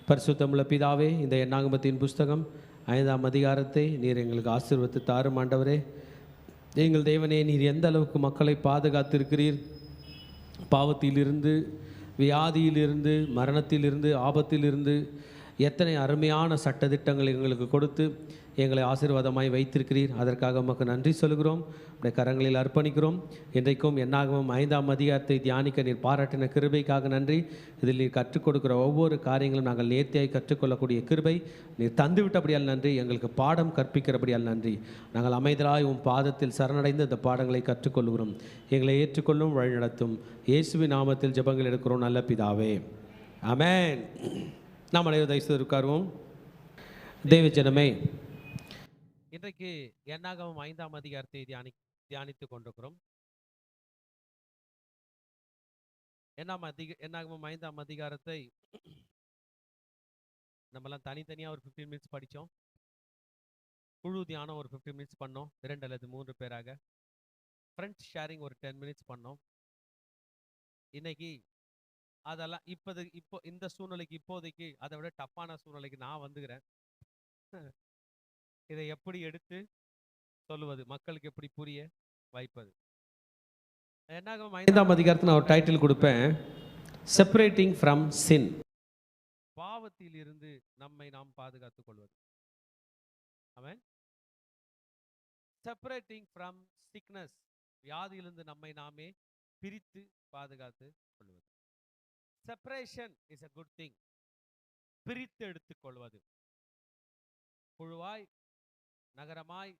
பரிசுத்தமுள்ள பிதாவே, இந்த எண்ணாகமத்தின் புஸ்தகம் 5ஆம் அதிகாரத்தை நீர் எங்களுக்கு ஆசீர்வதித்து தாரும் ஆண்டவரே. எங்கள் தேவனே, நீர் எந்த அளவுக்கு மக்களை பாதுகாத்திருக்கிறீர். பாவத்திலிருந்து, வியாதியிலிருந்து, மரணத்திலிருந்து, ஆபத்திலிருந்து எத்தனை அருமையான சட்டதிட்டங்கள் எங்களுக்கு கொடுத்து எங்களை ஆசீர்வாதமாய் வைத்திருக்கிறீர். அதற்காக உமக்கு நன்றி சொல்கிறோம். உடைய கரங்களில் அர்ப்பணிக்கிறோம். இன்றைக்கும் என்னாகவும் 5ஆம் அதிகாரத்தை தியானிக்க நீர் பாராட்டின கிருபைக்காக நன்றி. இதில் நீர் கற்றுக் கொடுக்கிற ஒவ்வொரு காரியங்களும் நாங்கள் நேர்த்தியாய் கற்றுக்கொள்ளக்கூடிய கிருபை நீர் தந்துவிட்டபடியால் நன்றி. எங்களுக்கு பாடம் கற்பிக்கிறபடியால் நன்றி. நாங்கள் அமைதலாய் உன் பாதத்தில் சரணடைந்து இந்த பாடங்களை கற்றுக்கொள்கிறோம். எங்களை ஏற்றுக்கொள்ளும் வழிநடத்தும் இயேசுவின் நாமத்தில் ஜெபங்கள் எடுக்கிறோம் நல்ல பிதாவே, ஆமென். நாம் அனைவரும் தயவுசெய்து உட்காருவோம். தேவ ஜனமே, இன்றைக்கு என்னாகமம் 5ஆம் அதிகாரத்தை தியானித்துக் கொண்டிருக்கிறோம். என்னாகமம் 5ஆம் அதிகாரத்தை நம்மலாம் தனித்தனியாக ஒரு 15 மினிட்ஸ் படித்தோம். குழு தியானம் ஒரு 15 மினிட்ஸ் பண்ணோம், 2 அல்லது 3 பேராக. ஃப்ரெண்ட்ஸ் ஷேரிங் ஒரு 10 மினிட்ஸ் பண்ணோம். இன்னைக்கு அதெல்லாம் இப்போ இந்த சூழ்நிலைக்கு இப்போதைக்கு அதை விட டஃப்பான சூழ்நிலைக்கு நான் வந்துக்கிறேன். இதை எப்படி எடுத்து சொல்லுவது, மக்களுக்கு எப்படி புரிய வைப்பது. என்னாகும் 5ஆம் அதிகாரத்தில் நான் ஒரு டைட்டில் கொடுப்பேன், செப்பரேட்டிங் ஃப்ரம் சின். பாவத்தில் இருந்து நம்மை நாம் பாதுகாத்துக் கொள்வது. ஆமென். செப்பரேட்டிங் ஃப்ரம் சிக்னஸ், வியாதியிலிருந்து நம்மை நாமே பிரித்து பாதுகாத்து கொள்வது. Separation is a good thing. பிரித்து எடுத்துக் கொள்வது. குழுவாய், நகரமாய்,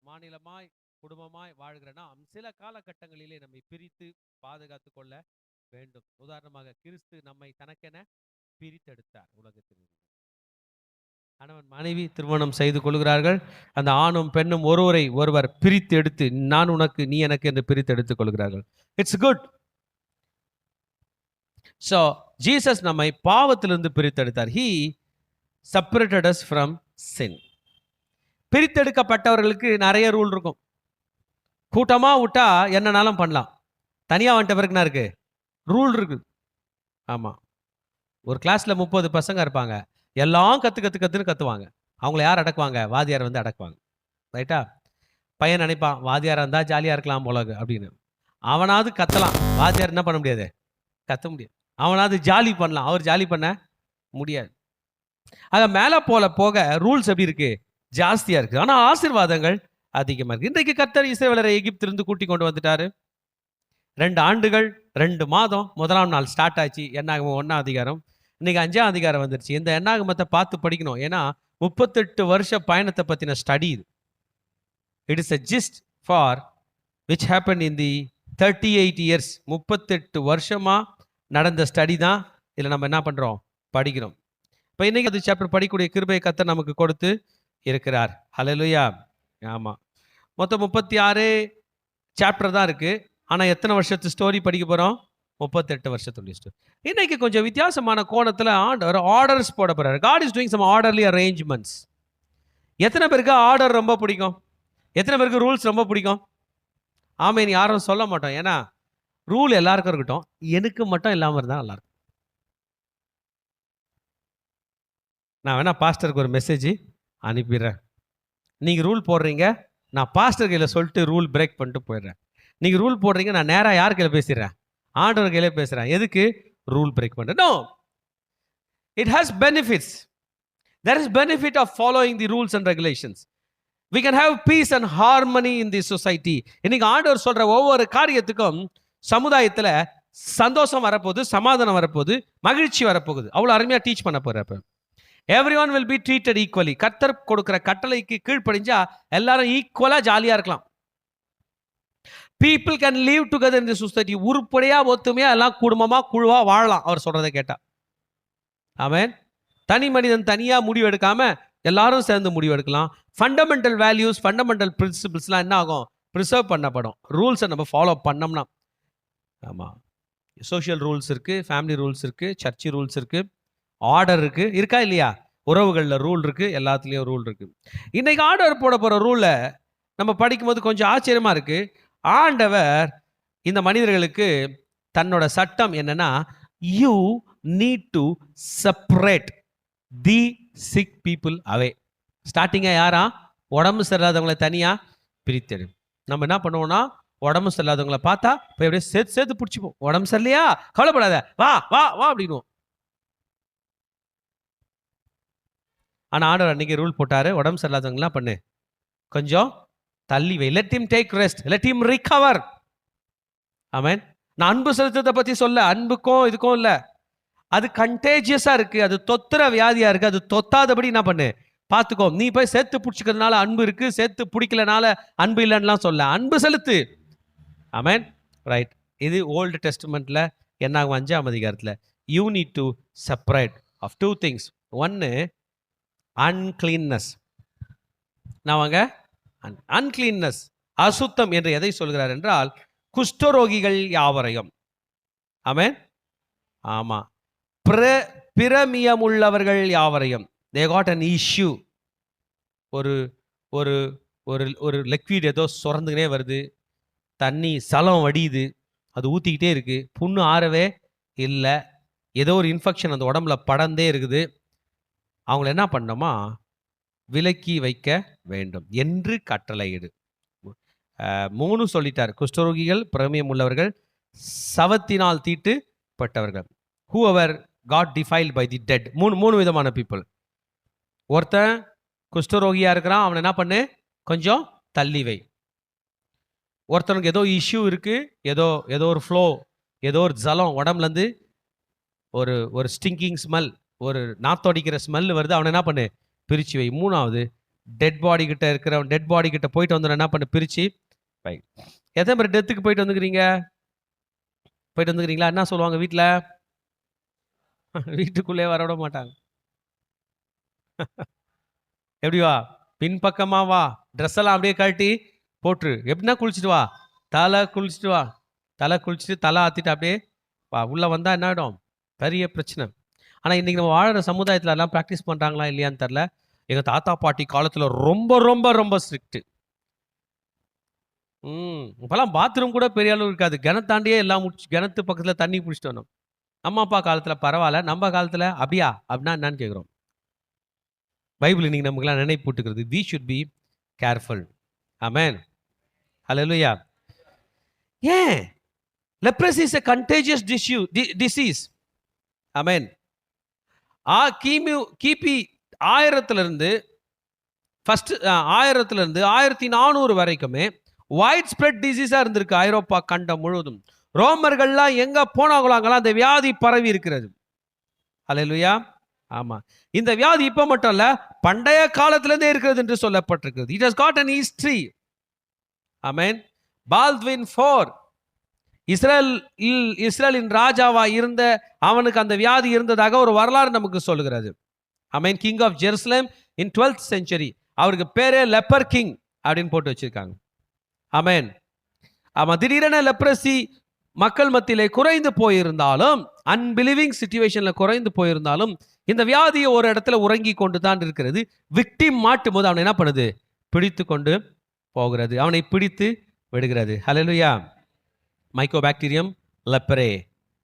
மாநிலமாய், குடும்பமாய் வாழ்கிற நாம் சில காலகட்டங்களிலே நம்மை பிரித்து பாதுகாத்து கொள்ள வேண்டும். உதாரணமாக, கிறிஸ்து நம்மை தனக்கென பிரித்தெடுத்தார். உலகத்தில் கணவன் மனைவி திருமணம் செய்து கொள்கிறார்கள். அந்த ஆணும் பெண்ணும் ஒருவரை ஒருவர் பிரித்து எடுத்து, நான் உனக்கு நீ எனக்கு என்று பிரித்து எடுத்துக் கொள்கிறார்கள். It's good. So Jesus நம்மை பாவத்திலிருந்து பிரித்தெடுத்தார். He separated us from sin. பிரித்தெடுக்கப்பட்டவர்களுக்கு நிறைய ரூல் இருக்கும். கூட்டமா விட்டா என்னன்னாலும் பண்ணலாம். தனியா வந்துட்ட பிறகு என்ன இருக்கு? ரூல் இருக்கு. ஆமா, ஒரு கிளாஸ்ல 30 பசங்க இருப்பாங்க. எல்லாம் கத்துன்னு கத்துவாங்க. அவங்கள யார் அடக்குவாங்க? வாதியார் வந்து அடக்குவாங்க. ரைட்டா? பையன் நினைப்பான், வாதியாரா இருந்தா ஜாலியா இருக்கலாம் போல அப்படின்னு. அவனாவது கத்தலாம், வாதியார் என்ன பண்ண முடியாது? கத்த முடியாது. அவனாவது ஜாலி பண்ணலாம், அவர் ஜாலி பண்ண முடியாது. ஆக மேலே போக ரூல்ஸ் எப்படி இருக்கு? ஜாஸ்தியா இருக்கு. ஆனா ஆசீர்வாதங்கள் அதிகமா இருக்கு. இன்றைக்கு கர்த்தர் இஸ்ரவேலரை எகிப்திலிருந்து கூட்டி கொண்டு வந்துட்டாரு. 2 ஆண்டுகள் 2 மாதம். 1ஆம் நாள் ஸ்டார்ட் ஆச்சு. என்னாகமம் 1ஆம் அதிகாரம். இன்னைக்கு 5ஆம் அதிகாரம் வந்துருச்சு. இந்த என்னாகமத்தை பார்த்து படிக்கணும். ஏன்னா 38 வருஷ பயணத்தை பத்தின ஸ்டடி இது. It is a gist for which happened in the 38 years. 38 வருஷமா நடந்த ஸ்டடி தான் இதில் நம்ம என்ன பண்ணுறோம்? படிக்கிறோம். இப்போ இன்னைக்கு அது சாப்டர் படிக்கக்கூடிய கிருபையை கர்த்தர் நமக்கு கொடுத்து இருக்கிறார். ஹல்லேலூயா. ஆமாம், மொத்தம் 36 சாப்டர் தான் இருக்குது. ஆனால் எத்தனை வருஷத்து ஸ்டோரி படிக்க போகிறோம்? 38 வருஷத்துடைய ஸ்டோரி. இன்னைக்கு கொஞ்சம் வித்தியாசமான கோணத்தில் ஆண்டவர் ஆர்டர்ஸ் போட போகிறார். God is doing some orderly arrangements. எத்தனை பேருக்கு ஆர்டர் ரொம்ப பிடிக்கும்? எத்தனை பேருக்கு ரூல்ஸ் ரொம்ப பிடிக்கும்? ஆமேன். யாரும் சொல்ல மாட்டோம். ஏன்னா ரூல் எல்லாருக்கும் இருக்கட்டும், எனக்கு மட்டும் இல்லாமல் இருந்தால் நல்லா இருக்கும். நான் வேணா பாஸ்டருக்கு ஒரு மெசேஜ் அனுப்பிடுறேன். நீங்கள் ரூல் போடுறீங்க, நான் பாஸ்டர் கையில் சொல்லிட்டு ரூல் பிரேக் பண்ணிட்டு போயிடுறேன். நீங்கள் ரூல் போடுறீங்க, நான் நேராக யார் கையில் பேசிடுறேன்? ஆண்டவர் கையில பேசுகிறேன். எதுக்கு? ரூல் பிரேக் பண்ணுறேன். No, it has benefits. There is benefit of following the rules and regulations. We can have peace and harmony in the society. இன்னைக்கு ஆண்டவர் சொல்ற ஒவ்வொரு காரியத்துக்கும் சமுதாயத்தில் சந்தோஷம் வரப்போகுது, சமாதானம் வரப்போகுது, மகிழ்ச்சி வரப்போகுது. அவ்வளோ அருமையாக டீச் பண்ண போகிறப்ப everyone will be treated equally. கர்த்தர் கொடுக்குற கட்டளைக்கு கீழ்ப்படிஞ்சா எல்லாரும் ஈக்குவலாக ஜாலியாக இருக்கலாம். People can leave together in the society. உருப்படியாக ஒத்துமையாக எல்லாம் குடும்பமாக குழுவாக வாழலாம் அவர் சொல்கிறத கேட்டால். ஆமென். தனி மனிதன் தனியாக முடிவு எடுக்காம எல்லாரும் சேர்ந்து முடிவு எடுக்கலாம். ஃபண்டமெண்டல் வேல்யூஸ், ஃபண்டமெண்டல் பிரின்சிபிள்ஸ்லாம் என்ன ஆகும்? ப்ரிசர்வ் பண்ணப்படும். ரூல்ஸை நம்ம ஃபாலோ பண்ணோம்னா. ஆமாம், சோஷியல் ரூல்ஸ் இருக்குது, ஃபேமிலி ரூல்ஸ் இருக்குது, சர்ச்சு ரூல்ஸ் இருக்குது, ஆர்டர் இருக்குது, இருக்கா இல்லையா? உறவுகளில் ரூல் இருக்குது, எல்லாத்துலேயும் ரூல் இருக்குது. இன்றைக்கி ஆர்டர் போட போகிற ரூலை நம்ம படிக்கும்போது கொஞ்சம் ஆச்சரியமாக இருக்குது. ஆண்டவர் இந்த மனிதர்களுக்கு தன்னோட சட்டம் என்னன்னா, you need to separate. The sick people away. ஸ்டார்டிங்காக யாரா? உடம்பு சரியில்லாதவங்களை தனியாக பிரித்தெடு. நம்ம என்ன பண்ணுவோம்னா, உடம்பு சரியில்லாதவங்களை பார்த்தா போய் அப்படியே சேர்த்து சேர்த்து பிடிச்சிப்போம். உடம்பு சரியில்லையா, கவலைப்படாத, வா வா வா அப்படின்னுவோம். ஆனால் ஆண்டவர் அன்னைக்கு ரூல் போட்டாரு, உடம்பு சரியில்லாதவங்களாம் பண்ணு, கொஞ்சம் தள்ளி வை. Let him take rest, let him recover. Amen. நான் அன்பு செலுத்தத்தை பற்றி சொல்ல, அன்புக்கும் இதுக்கும் இல்லை. அது கண்டேஜியஸா இருக்கு, அது தொத்துற வியாதியா இருக்கு. அது தொத்தாதபடி என்ன பண்ணு, பார்த்துக்கோ. நீ போய் சேர்த்து பிடிச்சிக்கிறதுனால அன்பு இருக்கு, சேர்த்து பிடிக்கலனால அன்பு இல்லைன்னுலாம் சொல்ல, அன்பு செலுத்து. ஆமென். ரைட். இது ஓல்டு டெஸ்டமெண்ட்ல என்னாகும் 5ஆம் அதிகாரத்தில், you need to separate of 2 things. ஒன்று அன்கிளீன்னஸ். நான் வாங்க அன்கிளீன்னஸ், அசுத்தம் என்று எதை சொல்கிறார் என்றால், குஷ்டரோகிகள் யாவரையும். ஆமென். ஆமா. பிரமியம் உள்ளவர்கள் யாவரையும். they got an issue. ஒரு ஒரு ஒரு ஒரு லிக்விட் ஏதோ சுரந்துக்கினே வருது, தண்ணி சலம் வடியுது, அது ஊற்றிக்கிட்டே இருக்கு, புண்ணு ஆறவே இல்லை, ஏதோ ஒரு இன்ஃபெக்ஷன் அந்த உடம்புல படர்ந்தே இருக்குது. அவங்கள என்ன பண்ணோமா, விலக்கி வைக்க வேண்டும் என்று கட்டளையிடு. 3 சொல்லிட்டார். குஷ்டரோகிகள், பிரமியம் உள்ளவர்கள், சவத்தினால் தீட்டுப்பட்டவர்கள். whoever got defiled by the dead. மூணு விதமான பீப்புள். ஒருத்தன் குஷ்டரோகியா இருக்கிறான், அவனை என்ன பண்ணு, கொஞ்சம் தள்ளி வை. ஒருத்தனுக்கு ஏதோ இஷ்யூ இருக்கு, ஏதோ ஒரு ஃப்ளோ, ஏதோ ஒரு ஜலம் உடம்புலேருந்து ஒரு ஒரு ஸ்டிங்கிங் ஸ்மெல், ஒரு நாத்தோடிக்கிற ஸ்மெல் வருது, அவனை என்ன பண்ணு, பிரித்து வை. 3வது டெட் பாடி கிட்ட இருக்கிறவன், டெட் பாடி கிட்ட போயிட்டு வந்து என்ன பண்ணு, பிரித்து வை. எத்தனை பேர் டெத்துக்கு போயிட்டு வந்துக்கிறீங்களா? என்ன சொல்லுவாங்க வீட்டில்? வீட்டுக்குள்ளே வர விட மாட்டாங்க. எப்படி வா, பின்பக்கமா வா, ட்ரெஸ் எல்லாம் அப்படியே கழட்டி போட்டுரு. எப்படின்னா குளிச்சுட்டு வா, தலை குளிச்சுட்டு தலை ஆற்றிட்டு அப்படியே வா. உள்ளே வந்தால் என்ன ஆகிடும், பெரிய பிரச்சனை. ஆனால் இன்றைக்கி நம்ம வாழற சமுதாயத்தில் எல்லாம் ப்ராக்டிஸ் பண்ணுறாங்களா இல்லையான்னு தெரில. எங்கள் தாத்தா பாட்டி காலத்தில் ரொம்ப ரொம்ப ரொம்ப ஸ்ட்ரிக்ட்டு. இப்போல்லாம் பாத்ரூம் கூட பெரிய அளவு இருக்காது, கிணத்தாண்டியே எல்லாம் கிணத்து பக்கத்தில் தண்ணி பிடிச்சிட்டு வந்தோம். அம்மா அப்பா காலத்தில் பரவாயில்ல, நம்ம காலத்தில் அப்படியா அப்படின்னா என்னன்னு கேட்குறோம். பைபிள் இன்னைக்கு நமக்குலாம் நினைப்பு போட்டுக்கிறது. we should be careful. amen. hallelujah. ஏன் leprosy is a contagious disease. amen. கிபி 1000 ஃபர்ஸ்ட் 1000 1400 வரைக்குமே வைட் ஸ்ப்ரெட் டிசீஸா இருந்திருக்கு ஐரோப்பா கண்டம் முழுவதும். ரோமர்கள்லாம் எங்க போனாங்களோ அங்கெல்லாம் அந்த வியாதி பரவி இருக்கிறது. ஹல்லேலூயா. ஆமா. இந்த வியாதி இப்ப மட்டும் இல்ல, பண்டைய காலத்திலிருந்தே இருக்கிறது என்று சொல்லப்பட்டிருக்கிறது. It has God an history. ஆமென். பால்த்வின் 4 இஸ்ரேலின் ராஜாவா இருந்த அவனுக்கு அந்த வியாதி இருந்ததாக ஒரு வரலாறு நமக்கு சொல்லுகிறது. Amen. King of Jerusalem in 12th century. அவருக்கு பேரே லெப்பர் கிங் அப்படின்னு போட்டு வச்சிருக்காங்க. ஆமென். ஆமா. திடீரென லெப்ரசி மக்கள் மத்தியிலே குறைந்து போயிருந்தாலும், அன்பிலீவிங் சிச்சுவேஷன்ல குறைந்து போயிருந்தாலும், இந்த வியாதியை ஒரு இடத்துல உறங்கி கொண்டு தான் இருக்கிறது. விக்டிம் மாட்டும் போது அவனை என்ன பண்ணுது, பிடித்து கொண்டு போகிறது, அவனை பிடித்து விடுகிறது. ஹல்லேலூயா. மைக்கோபாக்டீரியம் லெப்பரே,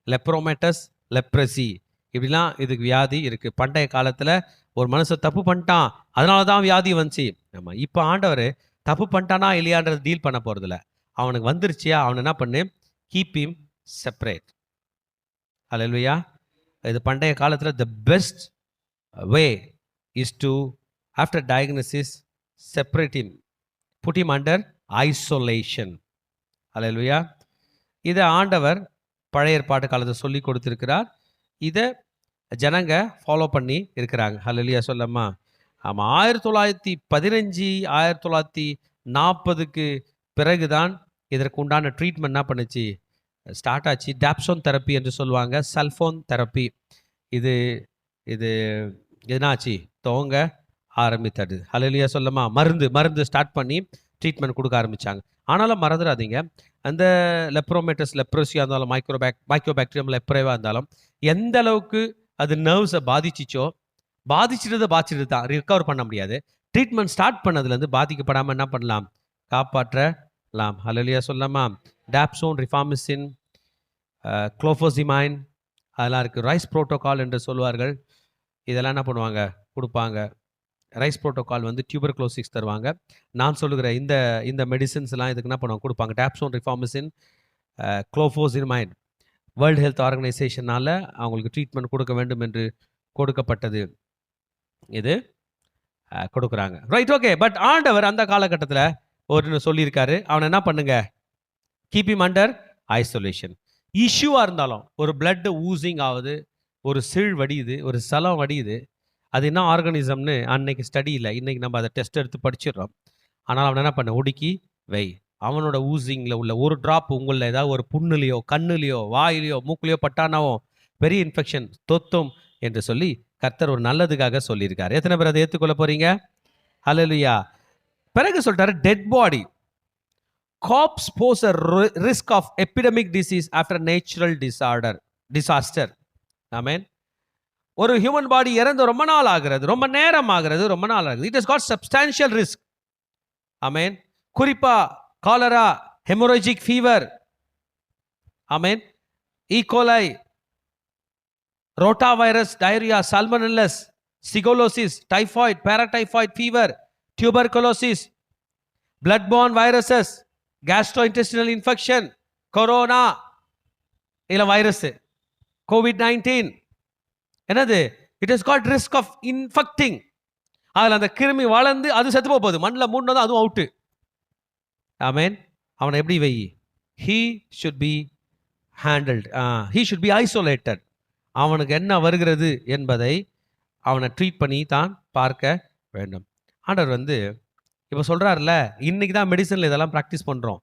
லெப்ரோமேட்டஸ் லெப்ரசி, இப்படிலாம் இதுக்கு வியாதி இருக்கு. பண்டைய காலத்துல ஒரு மனுஷன் தப்பு பண்ணிட்டான், அதனால தான் வியாதி வந்துச்சு. ஆமா. இப்போ ஆண்டவர் தப்பு பண்ணிட்டானா இல்லையான்றது டீல் பண்ண போறதில்ல. அவனுக்கு வந்துருச்சியா, அவனை என்ன பண்ணு, கீப் ஹிம் செப்பரேட். ஹல்லேலூயா. இது பண்டைய காலத்தில் the best way is to after diagnosis separate him, put him under isolation. Hallelujah. இதை ஆண்டவர் பழைய ஏற்பாட்டு காலத்தை சொல்லி கொடுத்திருக்கிறார். இதை ஜனங்க ஃபாலோ பண்ணி இருக்கிறாங்க. ஹல்லேலூயா சொல்லம்மா. ஆமாம். 1915 1940க்கு பிறகுதான் இதற்கு உண்டான ட்ரீட்மெண்ட் என்ன பண்ணுச்சு, ஸ்டார்ட் ஆச்சு. டாப்சோன் தெரப்பி என்று சொல்லுவாங்க, சல்ஃபோன் தெரப்பி. இது இது என்னாச்சு, துவங்க ஆரம்பித்தது. ஹல்லேலூயா சொல்லமா. மருந்து ஸ்டார்ட் பண்ணி ட்ரீட்மெண்ட் கொடுக்க ஆரம்பித்தாங்க. ஆனாலும் மறந்துடாதீங்க, அந்த லெப்ரோமேட்டஸ் லெப்ரோசியாக இருந்தாலும், மைக்கோபாக்டீரியம் லெப்ரேவாக இருந்தாலும், எந்த அளவுக்கு அது நர்வ்ஸை பாதிச்சிட்டு தான் ரிகவர் பண்ண முடியாது. ட்ரீட்மெண்ட் ஸ்டார்ட் பண்ணதுலேருந்து பாதிக்கப்படாமல் என்ன பண்ணலாம், காப்பாற்றலாம். ஹல்லேலூயா சொல்லமா. டாப்சோன், ரிஃபாமிசின், குளோஃபோசிமைன் அதெல்லாம் இருக்குது. ரைஸ் புரோட்டோகால் என்று சொல்வார்கள். இதெல்லாம் என்ன பண்ணுவாங்க, கொடுப்பாங்க. ரைஸ் புரோட்டோகால் வந்து டியூபர்குலோசிஸ் தருவாங்க. நான் சொல்லுகிற இந்த இந்த மெடிசின்ஸ்லாம் இதுக்கு என்ன பண்ணுவாங்க, கொடுப்பாங்க. டாப்சோன், ரிஃபார்மசின், குளோஃபோசிமைன் வேர்ல்டு ஹெல்த் ஆர்கனைசேஷனால் அவங்களுக்கு ட்ரீட்மெண்ட் கொடுக்க வேண்டும் என்று கொடுக்கப்பட்டது. இது கொடுக்குறாங்க. Right, okay. பட் ஆண்டவர் அந்த காலகட்டத்தில் ஒரு சொல்லியிருக்காரு, அவனை என்ன பண்ணுங்க, கீப் இம் அண்டர் ஐசோலேஷன். இஷ்யூவாக இருந்தாலும், ஒரு பிளட் ஊசிங் ஆகுது, ஒரு சீழ் வடியுது, ஒரு சலம் வடியுது, அது என்ன ஆர்கானிசம்னு அன்னைக்கு ஸ்டடி இல்லை. இன்னைக்கு நம்ம அதை டெஸ்ட் எடுத்து படிச்சிடுறோம். ஆனால் அவனை என்ன பண்ண, ஒடுக்கி வை. அவனோட ஊசிங்கில் உள்ள ஒரு ட்ராப் உங்களில் ஏதாவது ஒரு புண்ணுலையோ கண்ணுலையோ வாயிலையோ மூக்குலையோ பட்டானாவோ பெரிய இன்ஃபெக்ஷன் தொத்தும் என்று சொல்லி கர்த்தர் ஒரு நல்லதுக்காக சொல்லியிருக்காரு. எத்தனை பேர் அதை ஏற்றுக்கொள்ள போறீங்க? ஹல்லேலூயா. பிறகு சொல்லிட்டாரு, dead body corpse pose a risk of epidemic disease after natural disaster. Amen. ஒரு ஹியூமன் பாடி இறந்து ரொம்ப நாள் ஆகிறது, ரொம்ப நேரம் ஆகிறது, ரொம்ப நாள் ஆகுது. It has got substantial risk. Amen. குறிப்பா cholera, haemorrhagic fever, amen, E coli, rotavirus, diarrhoea, salmonellosis, shigellosis, typhoid, paratyphoid fever, tuberculosis, blood borne viruses, gastrointestinal infection, corona இல்ல வைரஸ், COVID-19, என்னது, it is got risk of infecting. அதில் அந்த கிருமி வளர்ந்து அது செத்து போகுது, மண்ணில் மூணுனதும் அதுவும் அவுட்டு. ஆமென். அவனை எப்படி வை? He should be handled, he should be isolated. அவனுக்கு என்ன வருகிறது என்பதை அவனை ட்ரீட் பண்ணி தான் பார்க்க வேண்டும். ஆண்டவர் வந்து இப்போ சொல்கிறார்ல, இன்னைக்கு தான் மெடிசனில் இதெல்லாம் ப்ராக்டிஸ் பண்ணுறோம்.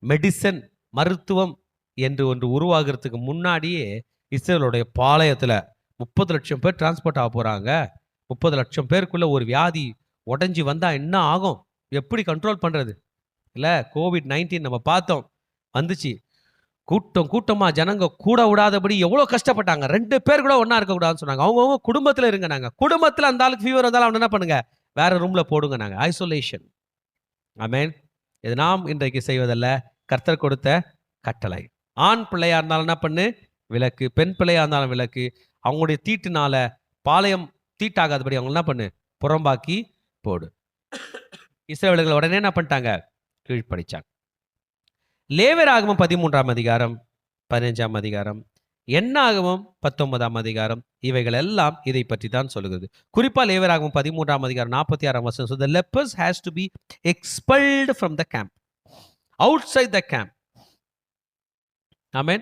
மெடிசன், மருத்துவம் என்று ஒன்று உருவாகிறதுக்கு முன்னாடியே இஸ்ரேலுடைய பாளையத்தில் 30 லட்சம் பேர் டிரான்ஸ்போர்ட் ஆக போகிறாங்க. 30 லட்சம் பேருக்குள்ள ஒரு வியாதி உடஞ்சி வந்தால் என்ன ஆகும், எப்படி கண்ட்ரோல் பண்ணுறது? இல்லை, COVID-19 நம்ம பார்த்தோம், வந்துச்சு. கூட்டமாக ஜனங்க கூட விடாதபடி எவ்வளோ கஷ்டப்பட்டாங்க. 2 பேர் கூட ஒன்றா இருக்கக்கூடாதுன்னு சொன்னாங்க. அவங்கவுங்க குடும்பத்தில் இருங்க. நாங்கள் குடும்பத்தில் அந்த ஆளுக்கு ஃபீவர் வந்தாலும் அவன் என்ன பண்ணுங்க, வேற ரூமில் போடுங்க. நாங்கள் ஐசோலேஷன். ஆமென். இது நாம் இன்றைக்கு செய்வதல்ல, கர்த்தர் கொடுத்த கட்டளை. ஆண் பிள்ளையா இருந்தாலும் என்ன பண்ணு, விளக்கு. பெண் பிள்ளையா இருந்தாலும் விளக்கு. அவங்களுடைய தீட்டுனால பாளையம் தீட்டாகாதபடி அவங்க என்ன பண்ணு, புறம்பாக்கி போடு. இஸ்ரவேலர்கள் உடனே என்ன பண்ணிட்டாங்க, கீழ்ப்படிச்சாங்க. லேவியராகமம் 13ஆம் அதிகாரம், 15ஆம் அதிகாரம், என்னாகமம் 19ஆம் அதிகாரம், இவைகள் எல்லாம் இதை பற்றி தான் சொல்லுகிறது. குறிப்பாக லேவியராகமம் 13ஆம் அதிகாரம் 46ஆம் வசனம், so the lepers has to be expelled from the camp, outside the camp. Amen.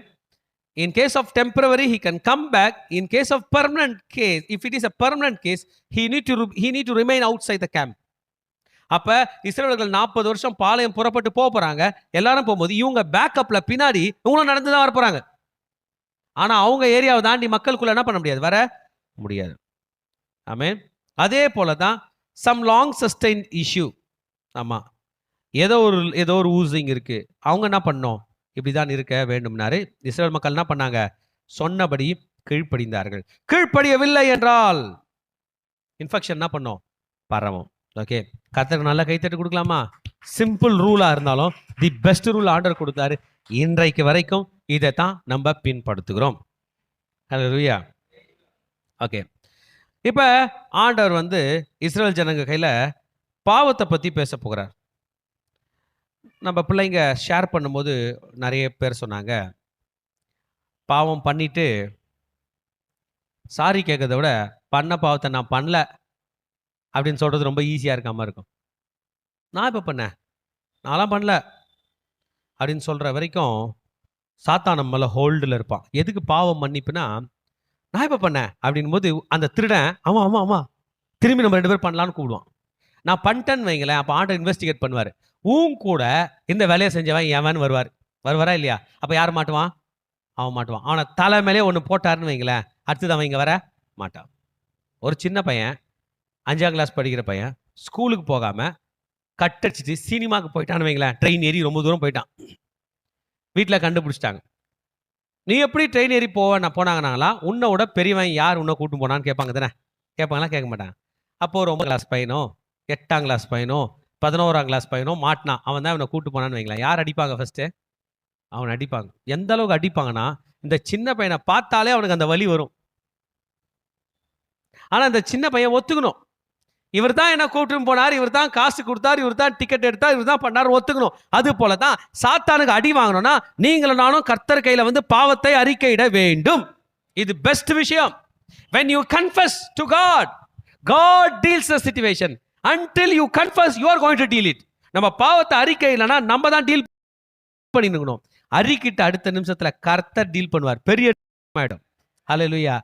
In case of temporary, he can come back. In case of permanent case, if it is a permanent case, he need to remain outside the camp. அப்ப இஸ்ரவேலர்கள் 40 வருஷம் பாளையம் புறப்பட்டு போறாங்க. எல்லாரும் போகும்போது இவங்க பேக்கப்ல பின்னாடி இவங்களும் நடந்து தான் வர போறாங்க. ஆனா அவங்க ஏரியாவை தாண்டி மக்களுக்குள்ள என்ன பண்ண முடியாது, வர முடியாது. ஆமென். அதே போல தான் சம் லாங் சஸ்டைன் இஷ்யூ. ஆமா, ஏதோ ஒரு ஊசிங் இருக்கு, அவங்க என்ன பண்ணோம், இப்படிதான் இருக்க வேண்டும்னாரு. இஸ்ரவேல் மக்கள் என்ன பண்ணாங்க, சொன்னபடி கீழ்ப்படிந்தார்கள். கீழ்ப்படியவில்லை என்றால் இன்ஃபெக்ஷன் என்ன பண்ணோம், பரவும். ஓகே, கர்த்தருக்கு நல்லா கைத்தட்டு கொடுக்கலாமா? சிம்பிள் ரூலா இருந்தாலும் தி பெஸ்ட் ரூல் ஆர்டர் கொடுத்தாரு. இன்றைக்கு வரைக்கும் இதை தான் நம்ம பின்படுத்துகிறோம். ஹல்லேலூயா. ஓகே, இப்போ ஆண்டவர் வந்து இஸ்ரவேல் ஜனங்க கையில் பாவத்தை பற்றி பேச போகிறார். நம்ம பிள்ளைங்க ஷேர் பண்ணும்போது நிறைய பேர் சொன்னாங்க, பாவம் பண்ணிட்டு சாரி கேட்கறத விட பண்ண பாவத்தை நான் பண்ணல அப்படின்னு சொல்கிறது ரொம்ப ஈஸியாக இருக்காமல் இருக்கும். நான் இப்போ பண்ணேன், நான்லாம் பண்ணல அப்படின்னு சொல்கிற வரைக்கும் சாத்தான் நம்மள ஹோல்டில் இருப்பான். எதுக்கு பாவம் மன்னிப்புனா, நான் இப்போ பண்ணேன் அப்படின் போது அந்த திருடன் ஆமாம் ஆமாம் ஆமாம் திரும்பி நம்ம 2 பேர் பண்ணலான்னு கூப்பிடுவான். நான் பண்ணிட்டேன்னு வைங்களேன், அப்போ ஆண்டை இன்வெஸ்டிகேட் பண்ணுவார். கூட இந்த வேலையை செஞ்சவன் எவன் வருவாரா இல்லையா? அப்போ யார் மாட்டுவான்? அவன் மாட்டுவான். அவனை தலை மேலே ஒன்று போட்டாருன்னு வைங்களேன், அடுத்தது அவன் இங்கே வர மாட்டான். ஒரு சின்ன பையன், 5ஆம் கிளாஸ் படிக்கிற பையன், ஸ்கூலுக்கு போகாமல் கட்டடிச்சிட்டு சினிமாவுக்கு போயிட்டான்னு வைங்களேன், ட்ரெயின் ஏறி ரொம்ப தூரம் போயிட்டான். வீட்டில் கண்டுபிடிச்சிட்டாங்க. நீ எப்படி ட்ரெயின் ஏறி போனாங்கனாங்களா? உன்னோட பெரியவன் யார் உன்னை கூட்டு போனான்னு கேட்பாங்க தானே? கேட்பாங்களா? கேட்க மாட்டாங்க. அப்போது 9ஆம் கிளாஸ் பையனோ 8ஆம் கிளாஸ் பையனோ 11ஆம் கிளாஸ் பையனோ மாட்டினான், அவன் தான் அவனை கூட்டு போனான்னு வைங்களேன், யார் அடிப்பாங்க ஃபர்ஸ்ட்டு? அவனை அடிப்பாங்க. எந்த அளவுக்கு அடிப்பாங்கன்னா, இந்த சின்ன பையனை பார்த்தாலே அவனுக்கு அந்த வலி வரும். ஆனா இந்த சின்ன பையன் ஒத்துக்கணும். இவர் தான் என்ன கூப்பிட்டு போனார், இவர் தான் காசு கொடுத்தார், இவர் தான் டிக்கெட் எடுத்தார், இவர் தான் பண்ணார், ஒத்துக்கணும். அது போல தான் சாத்தானுக்கு அடி வாங்கணும்னா நீங்களும் நானும் கர்த்தர் கையில வந்து பாவத்தை அறிக்கையிட வேண்டும். இது பெஸ்ட் விஷயம். when you confess to God deals the situation. until you confess you are going to deal it. நம்ம பாவத்தை அறிக்கையிலனா நம்ம தான் டீல் பண்ணிக்கணும். அறிக்கிட்ட அடுத்த நிமிஷத்துல கர்த்தர் டீல் பண்ணுவார். பெரிய இடம். ஹல்லேலூயா.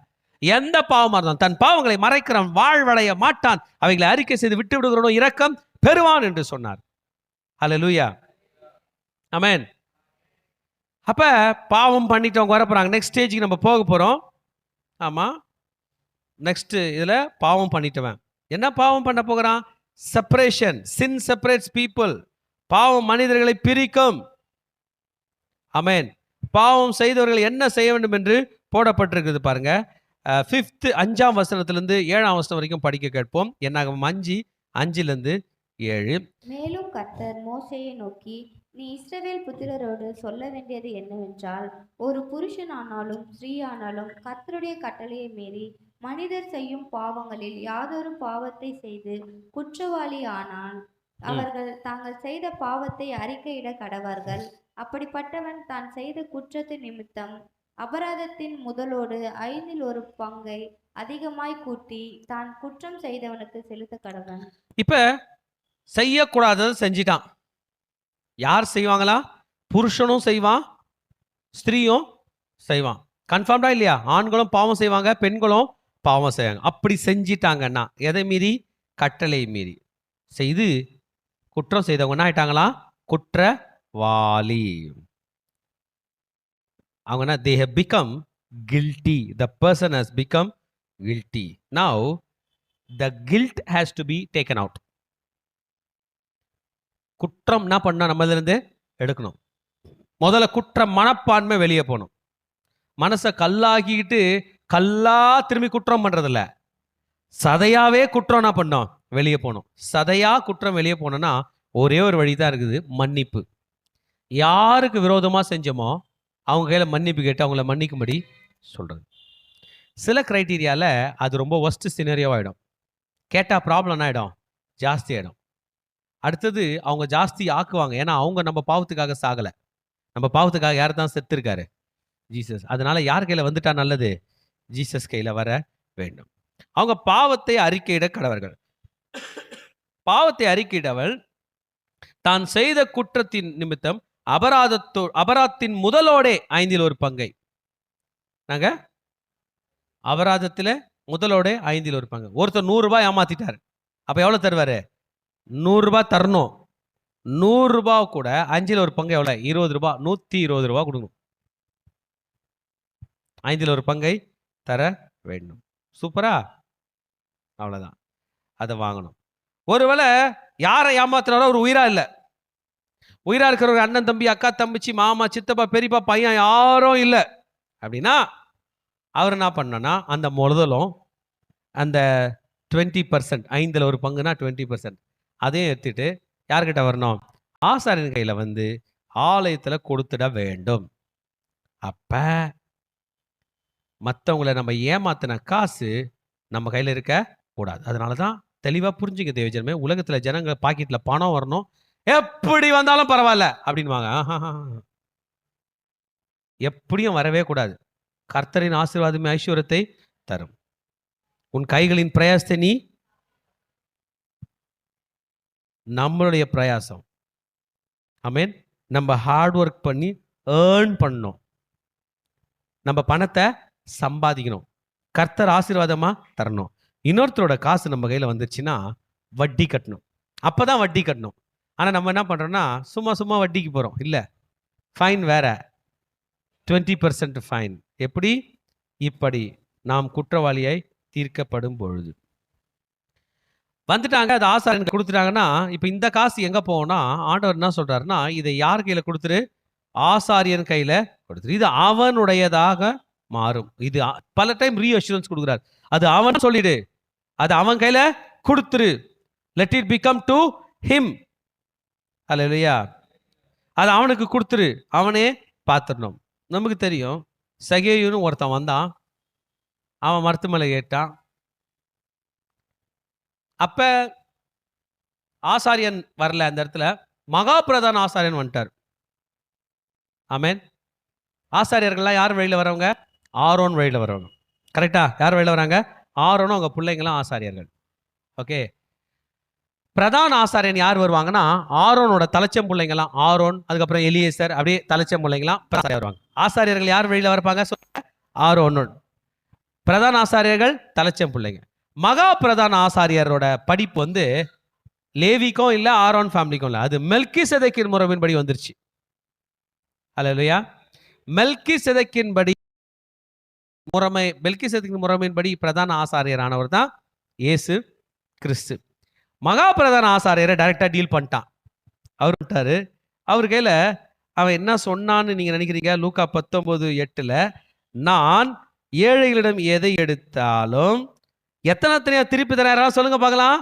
எந்த பாவமா இருந்தாலும் தன் பாவங்களை மறைக்கிறவன் வாழ்வடைய மாட்டான், அவைகளை அறிக்கை செய்து விட்டு விடுகிறவனோ இரக்கம் பெறுவான் என்று சொன்னார். ஹல்லேலூயா. ஆமென். அப்ப பாவம் பண்ணிட்டவங்க வர போறாங்க. நெக்ஸ்ட் ஸ்டேஜுக்கு நம்ம போக போறோம். ஆமா, நெக்ஸ்ட் இதுல பாவம் பண்ணிட்டவன் என்ன பாவம் பண்ண போகிறான்? செப்பரேஷன். சின் செப்பரேட்ஸ் பீப்புள். பாவம் மனிதர்களை பிரிக்கும். ஆமென். பாவம் செய்தவர்கள் என்ன செய்ய வேண்டும் என்று போடப்பட்டிருக்கிறது பாருங்க. 5ஆம் வசனத்திலிருந்து 7ஆம் வசனம் வரைக்கும் படிக்க கேட்போம். என்னாகும் 5:5-7. மேலும் கர்த்தர் மோசேயை நோக்கி, நீ இஸ்ரவேல் புத்திரரோடு சொல்ல வேண்டியது என்னவென்றால், ஒரு புருஷனானாலும் ஸ்திரீயானாலும் கர்த்தருடைய கட்டளையை மீறி மனிதர் செய்யும் பாவங்களில் யாதொரு பாவத்தை செய்து குற்றவாளி ஆனால் அவர்கள் தாங்கள் செய்த பாவத்தை அறிக்கையிட கடவார்கள். அப்படிப்பட்டவன் தான் செய்த குற்றத்தின் நிமித்தம் அபராதத்தின் முதலோடு 1/5 அதிகமாய் கூட்டி தான் குற்றம் செய்தவனுக்கு செலுத்த கடவன். இப்ப செய்யக்கூடாததை செஞ்சிட்டான். யார் செய்வாங்களா? புருஷனும் செய்வான், ஸ்திரீயும் செய்வான். கன்ஃபார்ம்டா இல்லையா? ஆண்களும் பாவம் செய்வாங்க, பெண்களும் பாவம் செய்வாங்க. அப்படி செஞ்சிட்டாங்கன்னா எதை மீறி? கட்டளை மீறி செய்து குற்றம் செய்தவங்க என்ன ஆயிட்டாங்களா? குற்றவாளி. அவங்க they have become guilty. The person has become guilty. Now the guilt has to be taken out. குற்றம் என்ன பண்ணா நம்மள இருந்து எடுக்கணும். முதல்ல குற்ற மனப்பான்மை வெளியே போகணும். மனசை கல்லாக்கிட்டு கல்லா திரும்பி குற்றம் பண்றதில்ல, சதையாவே குற்றம் என்ன பண்ணோம்? வெளியே போகணும். சதையா குற்றம் வெளியே போனோம்னா ஒரே ஒரு வழிதான் இருக்குது, மன்னிப்பு. யாருக்கு விரோதமா செஞ்சோமோ அவங்க கையில மன்னிப்பு கேட்டு அவங்கள மன்னிக்கும்படி சொல்றது. சில கிரைட்டீரியால அது ரொம்ப ஒஸ்ட் சினரியோ ஆயிடும். கேட்டா ப்ராப்ளம் ஆயிடும், ஜாஸ்தி ஆயிடும். அடுத்தது அவங்க ஜாஸ்தி ஆக்குவாங்க. ஏன்னா அவங்க நம்ம பாவத்துக்காக சாகலை. நம்ம பாவத்துக்காக யார் தான் செத்து இருக்காரு? ஜீசஸ். அதனால யார் கையில வந்துட்டா நல்லது? ஜீசஸ் கையில வர வேண்டும். அவங்க பாவத்தை அறிக்கையிட கடவர்கள். பாவத்தை அறிக்கையிடவள் தான் செய்த குற்றத்தின் நிமித்தம் அபராதத்தின் முதலோடே 1/5 நாங்க அபராதத்துல முதலோட 1/5. ஒருத்தர் 100 ரூபாய் ஏமாத்திட்டாரு. அப்ப எவ்வளவு தருவாரு? 100 ரூபாய் தரணும். 100 ரூபாய் கூட 1/5 எவ்வளவு? 20 ரூபாய். 120 ரூபாய் கொடுக்கணும். 1/5 தர வேண்டும். சூப்பரா? அவ்வளவுதான். அதை வாங்கணும். ஒருவேளை யாரை ஏமாத்துறாரோ ஒரு உயிரா இல்லை, உயிரா இருக்கிற ஒரு அண்ணன் தம்பி அக்கா தம்பிச்சி மாமா சித்தப்பா பெரியப்பா பையன் யாரும் இல்லை அப்படின்னா அவர் என்ன பண்ணனா அந்த முதலும் அந்த 20%, 1/5னா 20%, அதையும் எடுத்துட்டு யார்கிட்ட வரணும்? ஆசாரியன் கையில வந்து ஆலயத்துல கொடுத்துட வேண்டும். அப்ப மற்றவங்களை நம்ம ஏமாத்தின காசு நம்ம கையில இருக்க கூடாது. அதனாலதான் தெளிவா புரிஞ்சுக்க தேவஜனமே, உலகத்துல ஜனங்கள் பாக்கெட்ல பணம் வரணும், எப்படி வந்தாலும் பரவாயில்ல அப்படின்வாங்க. எப்படியும் வரவே கூடாது. கர்த்தரின் ஆசீர்வாதமே ஐஸ்வர்யத்தை தரும். உன் கைகளின் பிரயாசத்தை நீ, நம்மளுடைய பிரயாசம், ஆமென், நம்ம ஹார்ட் ஒர்க் பண்ணி ஏர்ன் பண்ணணும். நம்ம பணத்தை சம்பாதிக்கணும். கர்த்தர் ஆசீர்வாதமா தரணும். இன்னொருத்தரோட காசு நம்ம கையில வந்துச்சுன்னா வட்டி கட்டணும். அப்பதான் வட்டி கட்டணும். ஆனா நம்ம என்ன பண்றோம்னா சும்மா சும்மா வட்டிக்கு போறோம். இல்ல, ஃபைன் வேற, 20% ஃபைன். எப்படி? இப்படி நாம் குற்றவாளியாய் தீர்க்கப்படும் பொழுது வந்துட்டாங்க, அது ஆசாரியன் கொடுத்துட்டாங்கன்னா இப்ப இந்த காசு எங்க போகும்னா ஆண்டவர் என்ன சொல்றாருன்னா, இதை யார் கையில கொடுத்துரு? ஆசாரியன் கையில கொடுத்துரு. இது அவனுடையதாக மாறும். இது பல டைம் ரீஅஷூரன்ஸ் கொடுக்குறாரு. அது அவன் சொல்லிடு, அது அவன் கையில கொடுத்துரு. Let it become to him. Alleluia. அது அவனுக்கு கொடுத்துரு, அவனே பார்த்துடணும். நமக்கு தெரியும், சகேயுன்னு ஒருத்தன் வந்தான். அவன் மரத்து மேலே ஏட்டான். அப்ப ஆசாரியன் வரல, அந்த இடத்துல மகா பிரதான ஆசாரியன் வந்துட்டார். ஆமென். ஆசாரியர்கள்லாம் யார் வழியில வரவங்க? ஆரோன் வழியில வரவங்க. கரெக்டா? யார் வழியில வராங்க? ஆரோனும் அவங்க பிள்ளைங்களாம் ஆசாரியர்கள். ஓகே. பிரதான ஆசாரியன் யார் வருவாங்கன்னா ஆரோனோட தலைச்சம் பிள்ளைங்களாம். ஆரோன், அதுக்கப்புறம் எலியேசர், அப்படியே தலைச்சம் பிள்ளைங்களாம் வருவாங்க. ஆசாரியர்கள் யார் வழியில வரப்பாங்க? ஆரோன். பிரதான ஆசாரியர்கள் தலைச்சம் பிள்ளைங்க. மகா பிரதான ஆசாரியரோட படிப்பு வந்து லேவிக்கும் இல்லை, ஆரோன் ஃபேமிலிக்கும் இல்லை. அது மெல்கிசேதேக்கின் முறையின்படி வந்துருச்சு. அல்லேலூயா. மெல்கிசேதேக்கின் முறைமையின்படி பிரதான ஆசாரியரானவர் தான் இயேசு கிறிஸ்து. மகா பிரதான ஆசாரியரை டைரக்டா டீல் பண்ணிட்டான். அவர் விட்டாரு. அவர் கையில அவன் என்ன சொன்னான்னு நீங்க நினைக்கிறீங்க? லூக்கா 19:8 நான் ஏழைகளிடம் எதை எடுத்தாலும் எத்தனையா திருப்பி தரேன் சொல்லுங்க பார்க்கலாம்.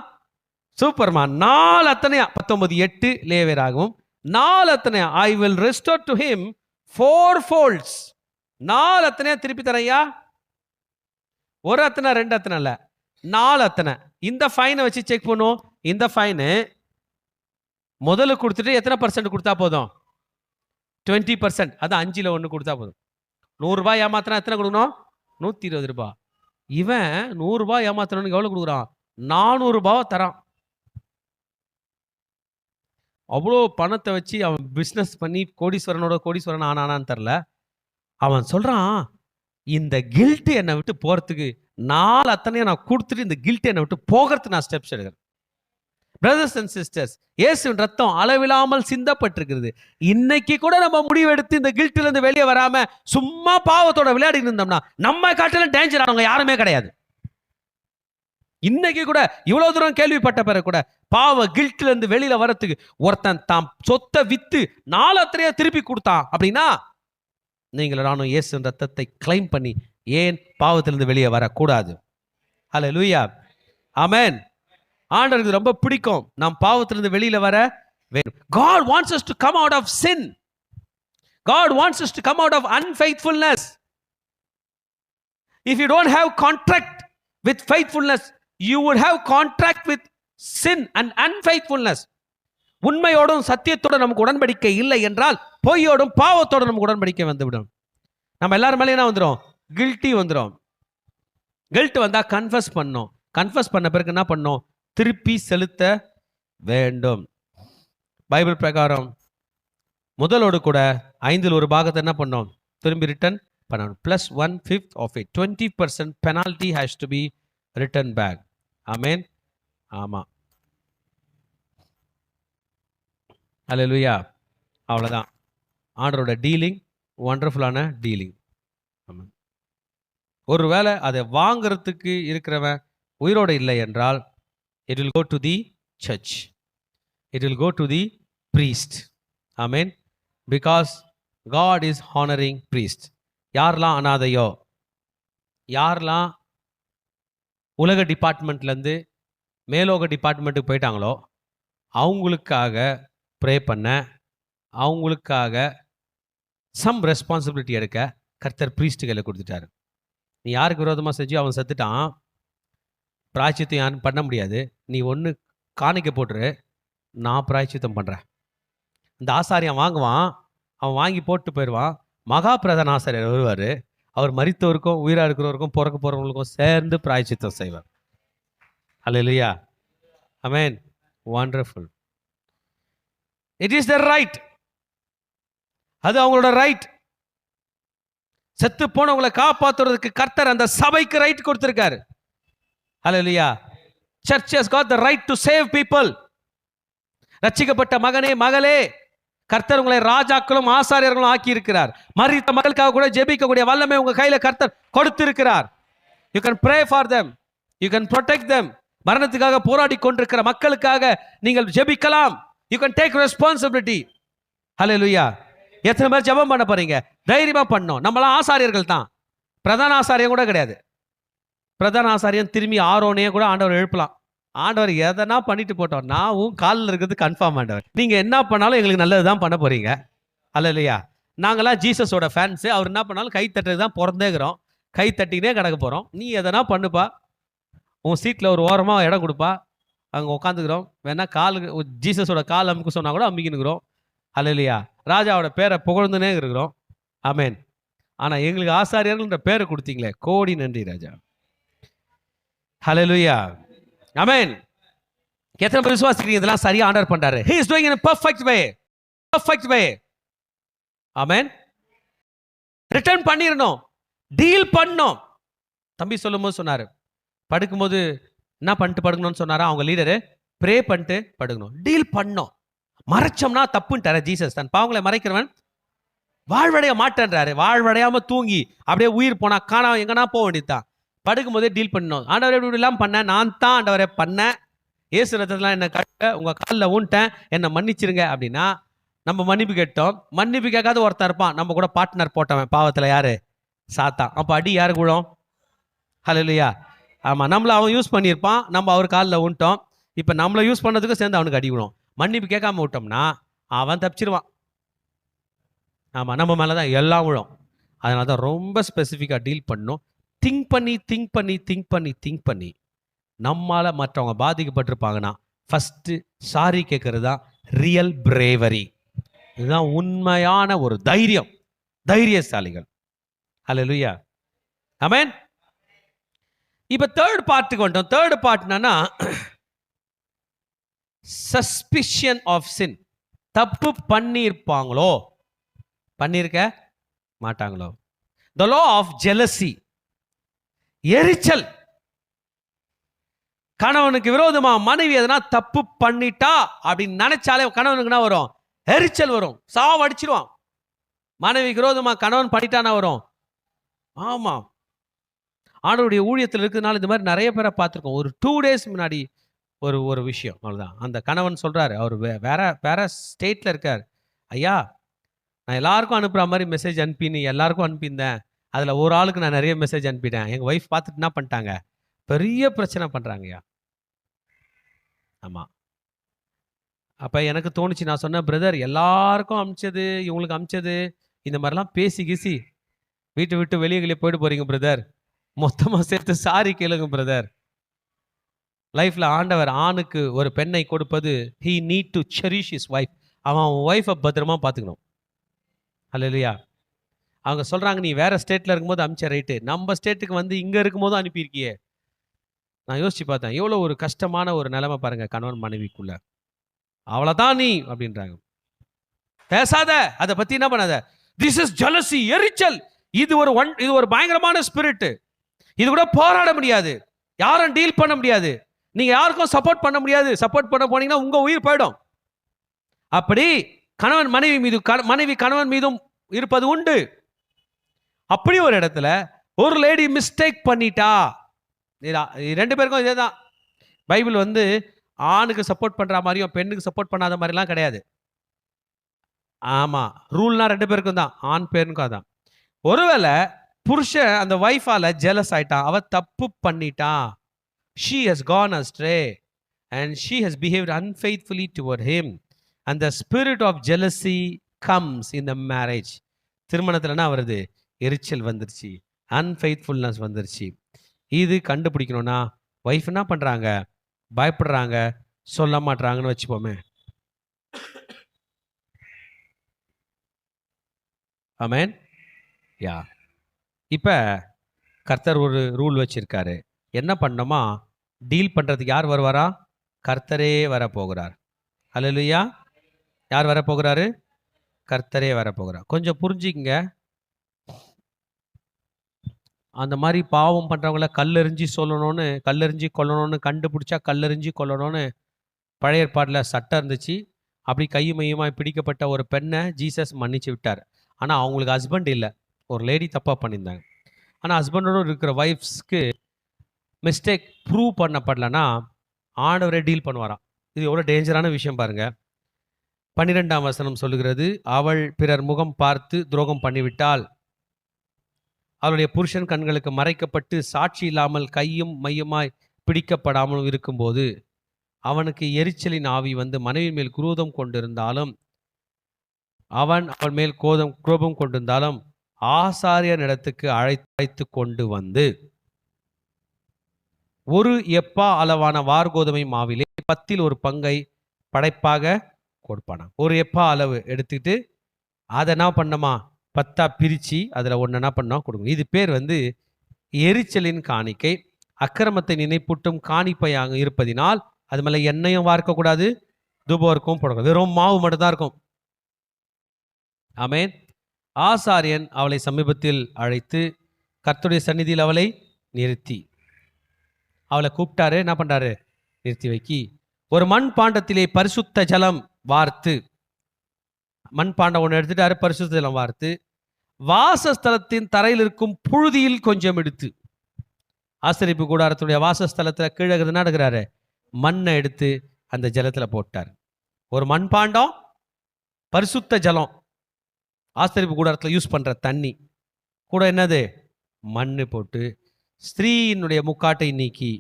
சூப்பர்மா. 4 அத்தனையா 19:8 லேவியராகவும் 4 அத்தனையா I will restore to him 4 folds. 4 அத்தனையா திருப்பி தரையா. ஒரு அத்தனை 2 அத்தனை இல்ல, 4 அத்தனை. இந்த ஃபைனை வச்சு செக் பண்ணும். இந்த ஃபைனு முதல்ல கொடுத்துட்டு எத்தனை % கொடுத்தா போதும்? 20%. அது 5ல் 1 கொடுத்தா போதும். 100 ரூபாய் ஏமாத்தினா எத்தனை கொடுக்கணும்? 120 ரூபாய். இவன் 100 ரூபாய் ஏமாத்தணும்னு எவ்வளவு கொடுக்குறான்? 400 ரூபாவை தரான். அவ்வளோ பணத்தை வச்சு அவன் பிஸ்னஸ் பண்ணி கோடீஸ்வரன் ஆனானான்னு தெரில. அவன் சொல்றான், இந்த கில்ட்டு என்னை விட்டு போறதுக்கு 4 அத்தனையும் நான் கொடுத்துட்டு இந்த கில்ட்டு என்னை விட்டு போகிறதுக்கு நான் ஸ்டெப்ஸ் எடுக்கிறேன். பிரதர்ஸ் அண்ட் சிஸ்டர்ஸ், இயேசுவின் ரத்தம் அளவில்லாமல் சிந்தப்பட்டிருக்கிறது. இன்னைக்கு கூட நம்ம முடிவெடுத்து இந்த கில்ட்ல இருந்து வெளியே வராம சும்மா பாவத்தோட விளையாடி இருந்தோம்னா நம்ம காட்டிலும் டேஞ்சர் ஆனவங்க யாருமே கிடையாது. இன்னைக்கு கூட இவ்வளவு தூரம் கேள்விப்பட்ட பிறகு கூட பாவ கில்ட்ல இருந்து வெளியில வரத்துக்கு ஒருத்தன் தாம் சொத்தை வித்து 4 அத்தனையா திருப்பி கொடுத்தான் அப்படின்னா நீங்கள் நானும் இயேசுவின் ரத்தத்தை கிளைம் பண்ணி ஏன் பாவத்திலிருந்து வெளியே வரக்கூடாது? ஹல்லேலூயா. ஆமென். ஆண்டவருக்கு ரொம்ப பிடிக்கும் நாம் பாவத்திலிருந்து வெளியில வர வேண்டும். God wants us to come out of sin. God wants us to come out of unfaithfulness. If you don't have contract with faithfulness, you would have contract with sin and unfaithfulness. உண்மையோடும் சத்தியத்தோடும் நமக்கு உடன்படிக்கை இல்லை என்றால் பொய்யோடும் பாவத்தோடும் நமக்கு உடன்படிக்கை வந்துவிடும். நம்ம எல்லாரும் மேலே என்ன வந்துடும்? கில்ட்டி வந்துடும். கில்ட் வந்தா கன்ஃபஸ் பண்ணோம். கன்ஃபஸ் பண்ண பிறகு என்ன பண்ணோம்? திருப்பி செலுத்த வேண்டும். பைபிள் பிரகாரம் முதலோடு கூட 5ல் 1 பாகத்தை என்ன பண்ணோம்? திரும்பி ரிட்டர்ன் பண்ணணும். +1/5 of it. 20% penalty has to be returned back. ஆமென். ஆமா. அல்லேலூயா. அவ்வளவுதான். ஆண்டவரோட டீலிங் வண்டர்ஃபுல்லான டீலிங். ஆமாம். ஒருவேளை அதை வாங்கிறதுக்கு இருக்கிறவன் உயிரோடு இல்லை என்றால் it will go to the church. It will go to the priest. Amen. Because God is honoring priest. யாரெல்லாம் அனாதையோ, யாரெல்லாம் உலக டிபார்ட்மெண்ட்லேருந்து மேலோக டிபார்ட்மெண்ட்டுக்கு போயிட்டாங்களோ அவங்களுக்காக ப்ரே பண்ண, அவங்களுக்காக சம் ரெஸ்பான்சிபிலிட்டி எடுக்க கர்த்தர் பிரீஸ்ட் கையில் கொடுத்துட்டாரு. நீ யாருக்கு விரோதமாக செஞ்சு அவன் செத்துட்டான், பிராய்ச்சித்தம் யாரும் பண்ண முடியாது. நீ ஒன்று காணிக்க போட்டுரு, நான் பிராய்ச்சித்தம் பண்ணுறேன். இந்த ஆசாரியன் வாங்குவான், அவன் வாங்கி போட்டு போயிடுவான். மகா பிரதான ஆசாரியர் வருவார். அவர் மரித்தவருக்கும் உயிராக இருக்கிறவருக்கும் பிறக்க போகிறவங்களுக்கும் சேர்ந்து பிராய்ச்சித்தம் செய்வார். Alleluia. Amen. Wonderful. It is their right. அது அவங்களோட ரைட். செத்து போனவங்களை காப்பாற்றுறதுக்கு கர்த்தர் அந்த சபைக்கு ரைட் கொடுத்திருக்காரு. Hallelujah. Church has got the right to save people. ரட்சிக்கப்பட்ட மகனே மகளே, கர்த்தர் உங்களை ராஜாக்களும் ஆசாரியர்களும் ஆக்கி இருக்கிறார். மரித்த மக்களுக்காக கூட ஜெபிக்கக்கூடிய வல்லமை உங்க கையில கர்த்தர் கொடுத்திருக்கிறார். You can pray for them. You can protect them. மரணத்துக்காக போராடி கொண்டிருக்கிற மக்களுக்காக நீங்கள் ஜெபிக்கலாம். You can take responsibility. Hallelujah. எத்தனை பேர் ஜெபம் பண்ண போறீங்க? தைரியமா பண்ணோம். நம்மளாம் ஆசாரியர்கள் தான், பிரதான ஆசாரியம் கூட கிடையாது. பிரதான ஆசாரியன் திரும்பி ஆரோனையே கூட ஆண்டவர் எழுப்பலாம். ஆண்டவர் எதனா பண்ணிட்டு போட்டோம், நான் காலில் இருக்கிறது கன்ஃபார்ம். ஆண்டவர் நீங்க என்ன பண்ணாலும் எங்களுக்கு நல்லது தான் பண்ண போறீங்க. அல்லேலூயா. நாங்களாம் ஜீசஸோட ஃபேன்ஸு. அவர் என்ன பண்ணாலும் கை தட்டுறது தான் பிறந்தேக்கிறோம், கை தட்டினே கிடக்க போகிறோம். நீ எதனா பண்ணுப்பா, உன் சீட்டில் ஒரு ஓரமாக இடம் கொடுப்பா, அங்கே உட்காந்துக்கிறோம். வேணா காலுக்கு ஜீசஸோட கால் அமுக்க சொன்னா கூட அமுக்கினுக்கிறோம். ஹல்லேலூயா. ராஜாவோட பேரை புகழ்ந்துனே இருக்கிறோம். ஆமென். ஆனா எங்களுக்கு ஆசாரியர்கள்ன்ற பேரை கொடுத்தீங்களே, கோடி நன்றி ராஜா. ஹல்லேலூயா. ஆமென். எத்தனை பேர் விசுவாசிக்கிறீங்க இதெல்லாம் சரியா ஆண்டவர் பண்றாரு? He is doing in a perfect way. Perfect way. Amen. Return பண்ணிரணும், deal பண்ணணும். தம்பி சொல்லும்போது சொன்னாரு, படுக்கும்போது என்ன பண்ணிட்டு படுக்கணும்னு சொன்னாரா அவங்க லீடரு? ப்ரே பண்ணிட்டு படுக்கணும், டீல் பண்ணணும். மறைச்சோம்னா தப்புன்ட்டாரு ஜீசஸ். தன் பாவங்களை மறைக்கிறவன் வாழ்வடைய மாட்டேன்றாரு. வாழ்வடையாம தூங்கி அப்படியே உயிர் போனா காணாம எங்கன்னா போக வேண்டியதுதான். படுக்கும் போதே டீல் பண்ணணும். ஆண்டவரே இப்படி எல்லாம் பண்ணேன், நான் தான் ஆண்டவரே பண்ணேன், ஏசு ரத்தத்தெல்லாம் என்ன கட்ட உங்க காலில் ஊன்ட்டேன், என்னை மன்னிச்சிருங்க அப்படின்னா நம்ம மன்னிப்பு கேட்டோம். மன்னிப்பு கேட்காத ஒருத்தன் இருப்பான், நம்ம கூட பார்ட்னர் போட்டவன் பாவத்தில், யாரு? சாத்தான். அப்போ அடி யாரு கூடும்? ஹல்லேலூயா. ஆமாம், நம்மளை அவன் யூஸ் பண்ணியிருப்பான், நம்ம அவர் காலில் ஊன்ட்டோம். இப்போ நம்மளை யூஸ் பண்ணதுக்கு சேர்ந்து அவனுக்கு அடி விடும். மன்னிப்பு கேட்காம விட்டோம்னா அவன் தப்பிச்சிருவான். ஆமாம், நம்ம மேலே தான் எல்லாம் விழும். அதனால தான் ரொம்ப ஸ்பெசிஃபிக்காக டீல் பண்ணணும். திங்க் பண்ணி நம்மால் மற்றவங்க பாதிக்கப்பட்டிருப்பாங்கன்னா ஃபஸ்ட்டு சாரி கேட்கறது தான் ரியல் பிரேவரி. இதுதான் உண்மையான ஒரு தைரியம், தைரியசாலிகள். ஹல்லேலூயா. ஆமென். இப்போ தேர்ட் பார்ட்டுக்கு வந்துட்டோம். தேர்ட் பார்ட் என்னன்னா சஸ்பிஷன் ஆஃப் சின். தப்பு பண்ணியிருப்பாங்களோ, பண்ணியிருக்க மாட்டாங்களோ. த லா ஆஃப் ஜெலசி, எரிச்சல். கணவனுக்கு விரோதமா மனைவி எதனா தப்பு பண்ணிட்டா அப்படின்னு நினைச்சாலே கணவனுக்கு என்ன வரும்? எரிச்சல் வரும், சாவடிச்சிருவான். மனைவிக்கு விரோதமா கணவன் பண்ணிட்டானா வரும். ஆமா, ஆண்டவருடைய ஊழியத்தில் இருக்கிறதுனால இந்த மாதிரி நிறைய பேரை பார்த்துருக்கோம். ஒரு 2 days முன்னாடி ஒரு விஷயம், அவ்வளோதான். அந்த கணவன் சொல்றாரு, அவர் வேற ஸ்டேட்ல இருக்கார். ஐயா, நான் எல்லாருக்கும் அனுப்புற மாதிரி மெசேஜ் அனுப்பின்னு எல்லாருக்கும் அனுப்பியிருந்தேன். அதில் ஒரு ஆளுக்கு நான் நிறைய மெசேஜ் அனுப்பிட்டேன். எங்கள் ஒய்ஃப் பார்த்துட்டு என்ன பண்ணிட்டாங்க, பெரிய பிரச்சனை பண்ணுறாங்கய்யா. ஆமாம். அப்போ எனக்கு தோணுச்சு, நான் சொன்னேன், பிரதர் எல்லாருக்கும் அமிச்சது இவங்களுக்கு அமிச்சது இந்த மாதிரிலாம் பேசி கீசி வீட்டை விட்டு வெளியே போயிட்டு போறீங்க பிரதர். மொத்தமாக சேர்த்து சாரி கேளுங்க பிரதர். லைஃப்பில் ஆண்டவர் ஆணுக்கு ஒரு பெண்ணை கொடுப்பது, he need to cherish his wife. அவன் ஒய்ஃபை பத்திரமா பார்த்துக்கணும். ஹல்லேலூயா. அவங்க சொல்கிறாங்க, நீ வேறு ஸ்டேட்டில் இருக்கும்போது அமிச்ச ரைட்டு, நம்ம ஸ்டேட்டுக்கு வந்து இங்கே இருக்கும்போதும் அனுப்பியிருக்கியே. நான் யோசிச்சு பார்த்தேன், எவ்வளோ ஒரு கஷ்டமான ஒரு நிலைமை பாருங்கள் கணவன் மனைவிக்குள்ள. அவ்வளோதான் நீ அப்படின்றாங்க. பேசாத, அதை பற்றி என்ன பண்ணாத. திஸ் இஸ் ஜெலசி, எரிச்சல். இது ஒரு பயங்கரமான ஸ்பிரிட். இது கூட போராட முடியாது, யாரும் டீல் பண்ண முடியாது, நீங்க யாருக்கும் சப்போர்ட் பண்ண முடியாது. சப்போர்ட் பண்ண போனீங்கன்னா உங்க உயிர் போயிடும். அப்படி கணவன் மனைவி மீது, மனைவி கணவன் மீதும் இருப்பது உண்டு. அப்படி ஒரு இடத்துல ஒரு லேடி மிஸ்டேக் பண்ணிட்டா, 2 பேருக்கும் இதே தான். பைபிள் வந்து ஆணுக்கு சப்போர்ட் பண்ற மாதிரியும் பெண்ணுக்கு சப்போர்ட் பண்ணாத மாதிரிலாம் கிடையாது. ஆமா, ரூல்னா 2 பேருக்கும் தான், ஆண் பேருக்கும் அதான். ஒருவேளை புருஷன் அந்த வைஃபால ஜெலஸ் ஆயிட்டான், அவ தப்பு பண்ணிட்டான், she has gone astray and she has behaved unfaithfully toward him, and the spirit of jealousy comes in the marriage. திருமணத்துல என்ன வருது? எரிச்சல் வந்துருச்சு, அன்ஃபெய்த்ஃபுல்னஸ் வந்துருச்சு. இது கண்டுபிடிக்கணும்னா வைஃப் என்ன பண்றாங்க? பயப்படுறாங்க, சொல்ல மாட்டாங்கன்னு வச்சுப்போமே. ஆமென். யா. இப்ப கர்த்தர் ஒரு ரூல் வச்சிருக்காரு. என்ன பண்ணோமா, டீல் பண்றதுக்கு யார் வருவாரா? கர்த்தரே வரப்போகிறார். ஹல்லேலூயா. யார் வரப்போகிறாரு? கர்த்தரே வரப்போகிறார். கொஞ்சம் புரிஞ்சுக்கங்க. அந்த மாதிரி பாவம் பண்றவங்கள கல்லெறிஞ்சி சொல்லணும்னு, கல்லெறிஞ்சி கொல்லணும்னு, கண்டுபிடிச்சா கல்லெறிஞ்சி கொல்லணும்னு பழைய ஏற்பாட்டில் சட்டம் இருந்துச்சு. அப்படி கையுமையுமாய் பிடிக்கப்பட்ட ஒரு பெண்ணை ஜீசஸ் மன்னிச்சு விட்டார். ஆனால் அவங்களுக்கு ஹஸ்பண்ட் இல்லை, ஒரு லேடி தப்பாக பண்ணியிருந்தாங்க. ஆனால் ஹஸ்பண்டோடு இருக்கிற வைஃப்ஸ்க்கு மிஸ்டேக் ப்ரூவ் பண்ணப்படலன்னா ஆண்டவரே டீல் பண்ணுவாராம். இது எவ்வளோ டேஞ்சரான விஷயம் பாருங்க. 12ஆம் வசனம் சொல்லுகிறது, அவள் பிறர் முகம் பார்த்து துரோகம் பண்ணிவிட்டால், அவளுடைய புருஷன் கண்களுக்கு மறைக்கப்பட்டு சாட்சி இல்லாமல் கையும் மையுமாய் பிடிக்கப்படாமலும் இருக்கும்போது அவனுக்கு எரிச்சலின் ஆவி வந்து மனைவி மேல் குரோதம் கொண்டிருந்தாலும், அவன் அவள் மேல் கோபம் கொண்டிருந்தாலும் ஆசாரியர் இடத்துக்கு அழைத்து கொண்டு வந்து 1 எப்பா அளவான வார்கோதுமை மாவிலே 10 ஒரு பங்கை படைப்பாக கொடுப்பானா. ஒரு எப்பா அளவு எடுத்துக்கிட்டு அதை என்ன பண்ணமா 10 பிரித்து அதில் ஒன்று என்ன பண்ணா கொடுக்கணும். இது பேர் எரிச்சலின் காணிக்கை. அக்கிரமத்தை நினைப்பூட்டும் காணிப்பையாக இருப்பதினால் அது மேலே எண்ணெயும் வார்க்கக்கூடாது, தூபவர்க்கும் போடக்கூடாது, வெறும் மாவு மட்டும்தான் இருக்கும். ஆமேன். ஆசாரியன் அவளை சமீபத்தில் அழைத்து கர்த்தருடைய சந்நிதியில் அவளை நிறுத்தி, அவளை கூப்பிட்டாரு, என்ன பண்றாரு, நிறுத்தி வைக்கி ஒரு மண் பாண்டத்திலே பரிசுத்த ஜலம் வார்த்து, மண் பாண்டம் ஒன்று எடுத்துட்டாரு, பரிசுத்த ஜலம் வார்த்து வாசஸ்தலத்தின் தரையில் இருக்கும் புழுதியில் கொஞ்சம் எடுத்து, ஆசரிப்பு கூடாரத்துடைய வாசஸ்தலத்தில் கீழே நடக்கிறாரு, மண்ணை எடுத்து அந்த ஜலத்தில் போட்டார். ஒரு மண்பாண்டம், பரிசுத்த ஜலம், ஆசரிப்பு கூடாரத்தில் யூஸ் பண்ற தண்ணி கூட என்னது மண்ணு போட்டு ஸ்திரீயினுடைய முக்காட்டை நீக்கி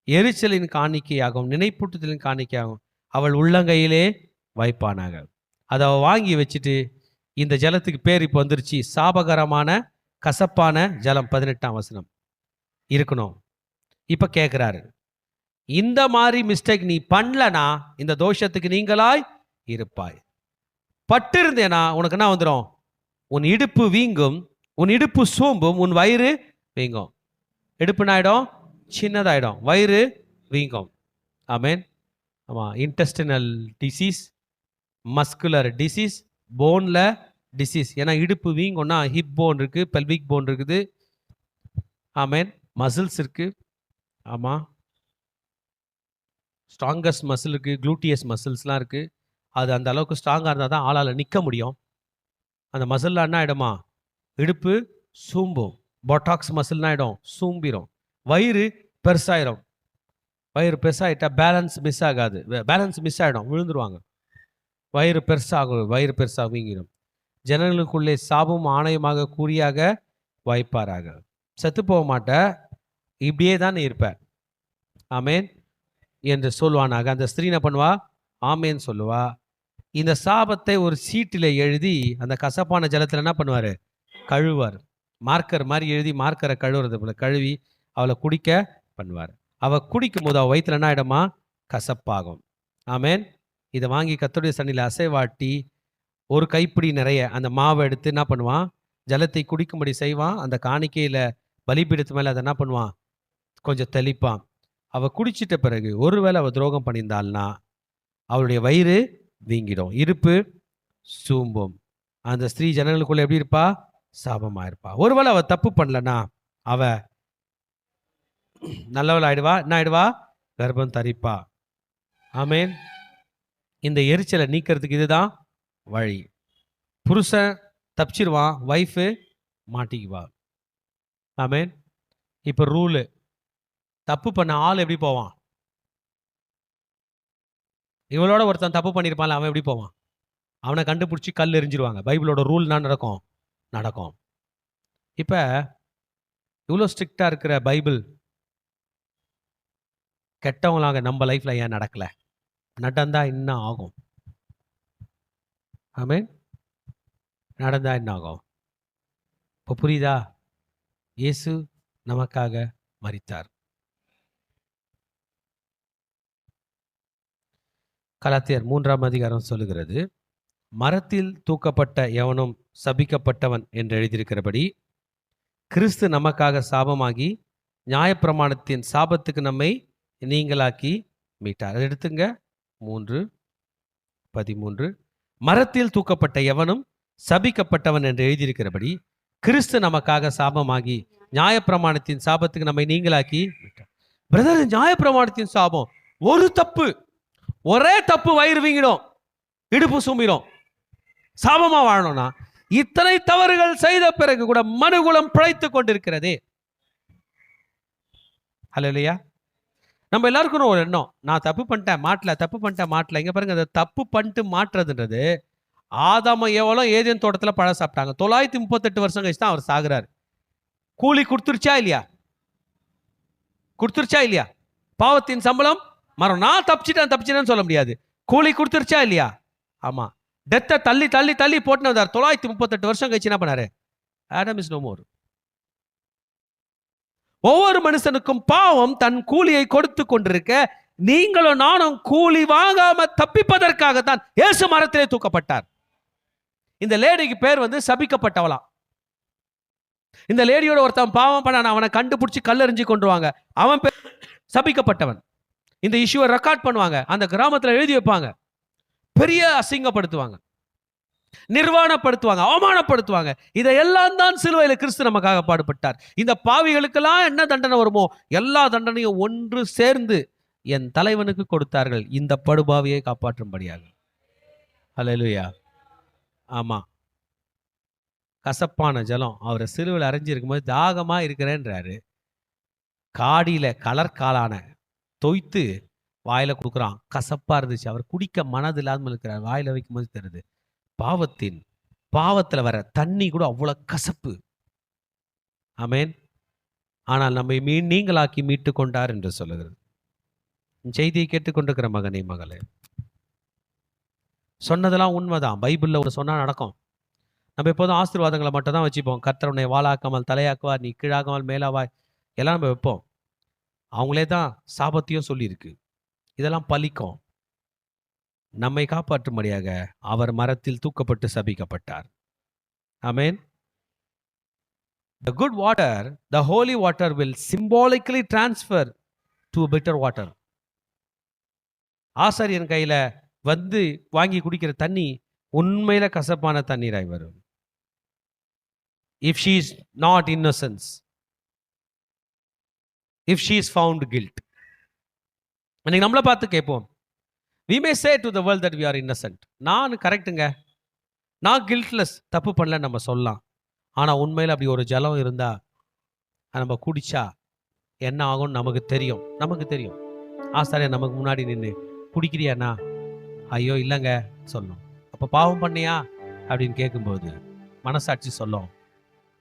எரிச்சலின் காணிக்கையாகும் நினைப்பூட்டுதலின் காணிக்கையாகும் அவள் உள்ளங்கையிலே வைப்பானாக. அதை வாங்கி வச்சுட்டு, இந்த ஜலத்துக்கு பேர் இப்போ வந்துருச்சு சாபகரமான கசப்பான ஜலம். 18ஆம் வசனம் இருக்கணும். இப்போ கேட்குறாரு, இந்த மாதிரி மிஸ்டேக் நீ பண்ணலனா இந்த தோஷத்துக்கு நீங்களாய் இருப்பாய். பட்டு இருந்தேனா உனக்கு என்ன வந்துடும், உன் இடுப்பு வீங்கும், உன் இடுப்பு சூம்பும், உன் வயிறு வீங்கும். இடுப்புனாயிடும், சின்னதாயிடும், வயிறு வீங்கும். ஆமேன். ஆமாம், இன்டெஸ்டினல் டிசீஸ், மஸ்குலர் டிசீஸ், போனில் டிசீஸ். ஏன்னா இடுப்பு வீங்கும்னா ஹிப் போன் இருக்குது, பெல்விக் போன் இருக்குது, ஆமேன், மசில்ஸ் இருக்குது. ஆமாம், ஸ்ட்ராங்கஸ்ட் மசில் இருக்குது, க்ளூட்டியஸ் மசில்ஸ்லாம் இருக்குது. அது அந்த அளவுக்கு ஸ்ட்ராங்காக இருந்தால் தான் ஆளால் நிற்க முடியும். அந்த மசில்லாம் என்ன ஆகிடுமா, இடுப்பு சூம்பும். பொட்டாக்ஸ் மசில்னா ஆகிடும், சூம்பிடும். வயிறு பெருசாயிடும். வயிறு பெருசாகிட்டா பேலன்ஸ் மிஸ் ஆகாது, பேலன்ஸ் மிஸ் ஆகிடும், விழுந்துருவாங்க. வயிறு பெருசாகும், வயிறு பெருசாக வீங்கிடும். ஜனங்களுக்குள்ளே சாபம் ஆணையமாக கூறியாக வைப்பாராக. செத்து போக மாட்ட, இப்படியே தான் இருப்ப, ஆமேன் என்று சொல்வானாக. அந்த ஸ்திரீ என்ன பண்ணுவா, ஆமேன்னு சொல்லுவா. இந்த சாபத்தை ஒரு சீட்டில் எழுதி அந்த கசப்பான ஜலத்தில் என்ன பண்ணுவார், கழுவார். மார்க்கர் மாதிரி எழுதி மார்க்கரை கழுவுறது போல கழுவி அவளை குடிக்க பண்ணுவார். அவள் குடிக்கும் போது அவள் வயிற்றுல என்ன ஆகிடுமா, கசப்பாகும். ஆமேன். இதை வாங்கி கர்த்தருடைய சந்நிதியில் அசைவாட்டி ஒரு கைப்பிடி நிறைய அந்த மாவை எடுத்து என்ன பண்ணுவான், ஜலத்தை குடிக்கும்படி செய்வான். அந்த காணிக்கையில் பலிபீடத்து மேலே அதை என்ன பண்ணுவான், கொஞ்சம் தெளிப்பான். அவள் குடிச்சிட்ட பிறகு ஒருவேளை அவள் துரோகம் பண்ணியிருந்தாள்னா அவளுடைய வயிறு வீங்கிடும், இருப்பு சூம்பும். அந்த ஸ்திரீ ஜனங்களுக்குள்ள எப்படி இருப்பா, சாபமாக இருப்பா. ஒருவேளை அவள் தப்பு பண்ணலன்னா அவ நல்லவள் ஆயிடுவா, என்ன ஆயிடுவா, கர்ப்பம் தரிப்பா. ஆமேன். இந்த எரிச்சலை நீக்கிறதுக்கு இதுதான் வழி. புருஷன் தப்பிச்சிருவான், வைஃபு மாட்டிக்குவா. ஆமேன். இப்போ ரூலு, தப்பு பண்ண ஆள் எப்படி போவான், இவளோட ஒருத்தன் தப்பு பண்ணியிருப்பான்ல அவன் எப்படி போவான், அவனை கண்டுபிடிச்சி கல் எரிஞ்சிருவாங்க. பைபிளோட ரூல் தான் நடக்கும். இப்போ இவ்வளோ ஸ்ட்ரிக்டாக இருக்கிற பைபிள் கெட்டவங்களாக நம்ம லைஃப்பில் ஏன் நடக்கலை, நடந்தா என்ன ஆகும், ஆமேன், நடந்தா என்ன ஆகும். இப்போ புரியுதா, இயேசு நமக்காக மரித்தார். கலாத்தியர் 3ஆம் அதிகாரம் சொல்லுகிறது, மரத்தில் தூக்கப்பட்ட எவனும் சபிக்கப்பட்டவன் என்று எழுதியிருக்கிறபடி கிறிஸ்து நமக்காக சாபமாகி நியாயப்பிரமாணத்தின் சாபத்துக்கு நம்மை நீங்களாக்கி மீட்டார். அதை எடுத்துங்க, 3:13. மரத்தில் தூக்கப்பட்ட எவனும் சபிக்கப்பட்டவன் என்று எழுதியிருக்கிறபடி கிறிஸ்து நமக்காக சாபமாகி நியாயப்பிரமாணத்தின் சாபத்துக்கு நம்மை நீங்களாக்கி மீட்டார். பிரதர், நியாயப்பிரமாணத்தின் சாபம், ஒரு தப்பு, ஒரே தப்பு வயிறு வீங்கிடும், இடுப்பு சூம்பிடும், சாபமா வாழணும்னா இத்தனை தவறுகள் செய்த பிறகு கூட மனுகுலம் பிழைத்து கொண்டிருக்கிறதே. ஹல்லேலூயா. நம்ம எல்லாருக்கும் ஒரு எண்ணம், நான் தப்பு பண்ணிட்டேன் மாட்டல. இங்க பாருங்க, அந்த தப்பு பண்ணிட்டு மாற்றுறதுன்றது, ஆதாம ஏவலும் ஏதேன் தோட்டத்தில் பழம் சாப்பிட்டாங்க. 938 வருஷம் கழிச்சு தான் அவர் சாகுறாரு. கூலி கொடுத்துருச்சா இல்லையா? பாவத்தின் சம்பளம் மரம். நான் தப்பிச்சிட்டேன்னு சொல்ல முடியாது. கூலி கொடுத்துருச்சா இல்லையா? ஆமா. டெத்தை தள்ளி தள்ளி தள்ளி போட்டுன்னு வந்தார். 938 வருஷம் கழிச்சு என்ன பண்ணாரு, ஆடம் இஸ் நோ மோர். ஒவ்வொரு மனுஷனுக்கும் பாவம் தன் கூலியை கொடுத்து கொண்டிருக்க நீங்களும் நானும் கூலி வாங்காம தப்பிப்பதற்காகத்தான் இயேசு மரத்திலே தூக்கப்பட்டார். இந்த லேடிக்கு பேர் சபிக்கப்பட்டவளாம். இந்த லேடியோட ஒருத்தன் பாவம் பண்ணான, அவனை கண்டுபிடிச்சி கல்லெறிஞ்சு கொண்டுருவாங்க, அவன் பேர் சபிக்கப்பட்டவன். இந்த இஷ்யூவை ரெக்கார்ட் பண்ணுவாங்க, அந்த கிராமத்தில் எழுதி வைப்பாங்க, பெரிய அசிங்கப்படுத்துவாங்க, நிர்வாணப்படுத்துவாங்க, அவமானப்படுத்துவாங்க. இதையெல்லாம் தான் சிலுவையில் கிறிஸ்து நமக்காக பாடுபட்டார். இந்த பாவிகளுக்கெல்லாம் என்ன தண்டனை வருமோ எல்லா தண்டனையும் ஒன்று சேர்ந்து என் தலைவனுக்கு கொடுத்தார்கள், இந்த படுபாவியை காப்பாற்றும்படியாக. அல்லேலூயா. ஆமா, கசப்பான ஜலம் அவரை சிலுவையில் அரைஞ்சிருக்கும் போது தாகமா இருக்கிறேன்றாரு. காடியில கலர் காளான தோய்த்து வாயில கொடுக்குறான், கசப்பா இருந்துச்சு. அவர் குடிக்க மனது இல்லாமல் இருக்கிறார், வாயில வைக்கும் போது தெரியுது பாவத்துல வர தண்ணி கூட அவ்வளவு கசப்பு. ஆமென். ஆனால் நம்மை நீங்களாக்கி மீட்டு கொண்டார் என்று சொல்லுகிறது. செய்தியை கேட்டுக்கொண்டிருக்கிற மகனே மகளே, சொன்னதெல்லாம் உண்மைதான். பைபிள்ல ஒரு சொன்னா நடக்கும். நம்ம எப்போதும் ஆசீர்வாதங்களை மட்டும் தான் வச்சுப்போம். கர்த்தர் உன்னை வாளாக்காமல் தலையாக்குவார், நீ கீழாகாமல் மேலாவாய், எல்லாம் நம்ம வைப்போம். அவங்களே தான் சாபத்தையும் சொல்லியிருக்கு. இதெல்லாம் பலிக்கும். நம்மை காப்பாற்றும்படியாக அவர் மரத்தில் தூக்கப்பட்டு சபிக்கப்பட்டார். ஆமென். The good water, the holy water will symbolically transfer to bitter water. ஆசாரியன் கையில வாங்கி குடிக்கிற தண்ணி உண்மையில கசப்பான தண்ணீராய் வரும். If she is not innocent, if she is found guilt. அன்னைக்கு நம்மளை பார்த்து கேட்போம், we may say to the world that we are innocent. நான் கரெக்டுங்க, நான் கில்ட்லெஸ், தப்பு பண்ணல நம்ம சொல்லலாம். ஆனா உண்மையில அப்படி ஒரு ஜலம் இருந்தா நம்ம குடிச்சா என்ன ஆகும்னு நமக்கு தெரியும். ஆசாரியர் நமக்கு முன்னாடி நின்று குடிக்கிறியாண்ணா, ஐயோ இல்லைங்க சொல்லணும். அப்போ பாவம் பண்ணியா அப்படின்னு கேட்கும்போது மனசாட்சி சொல்லும்,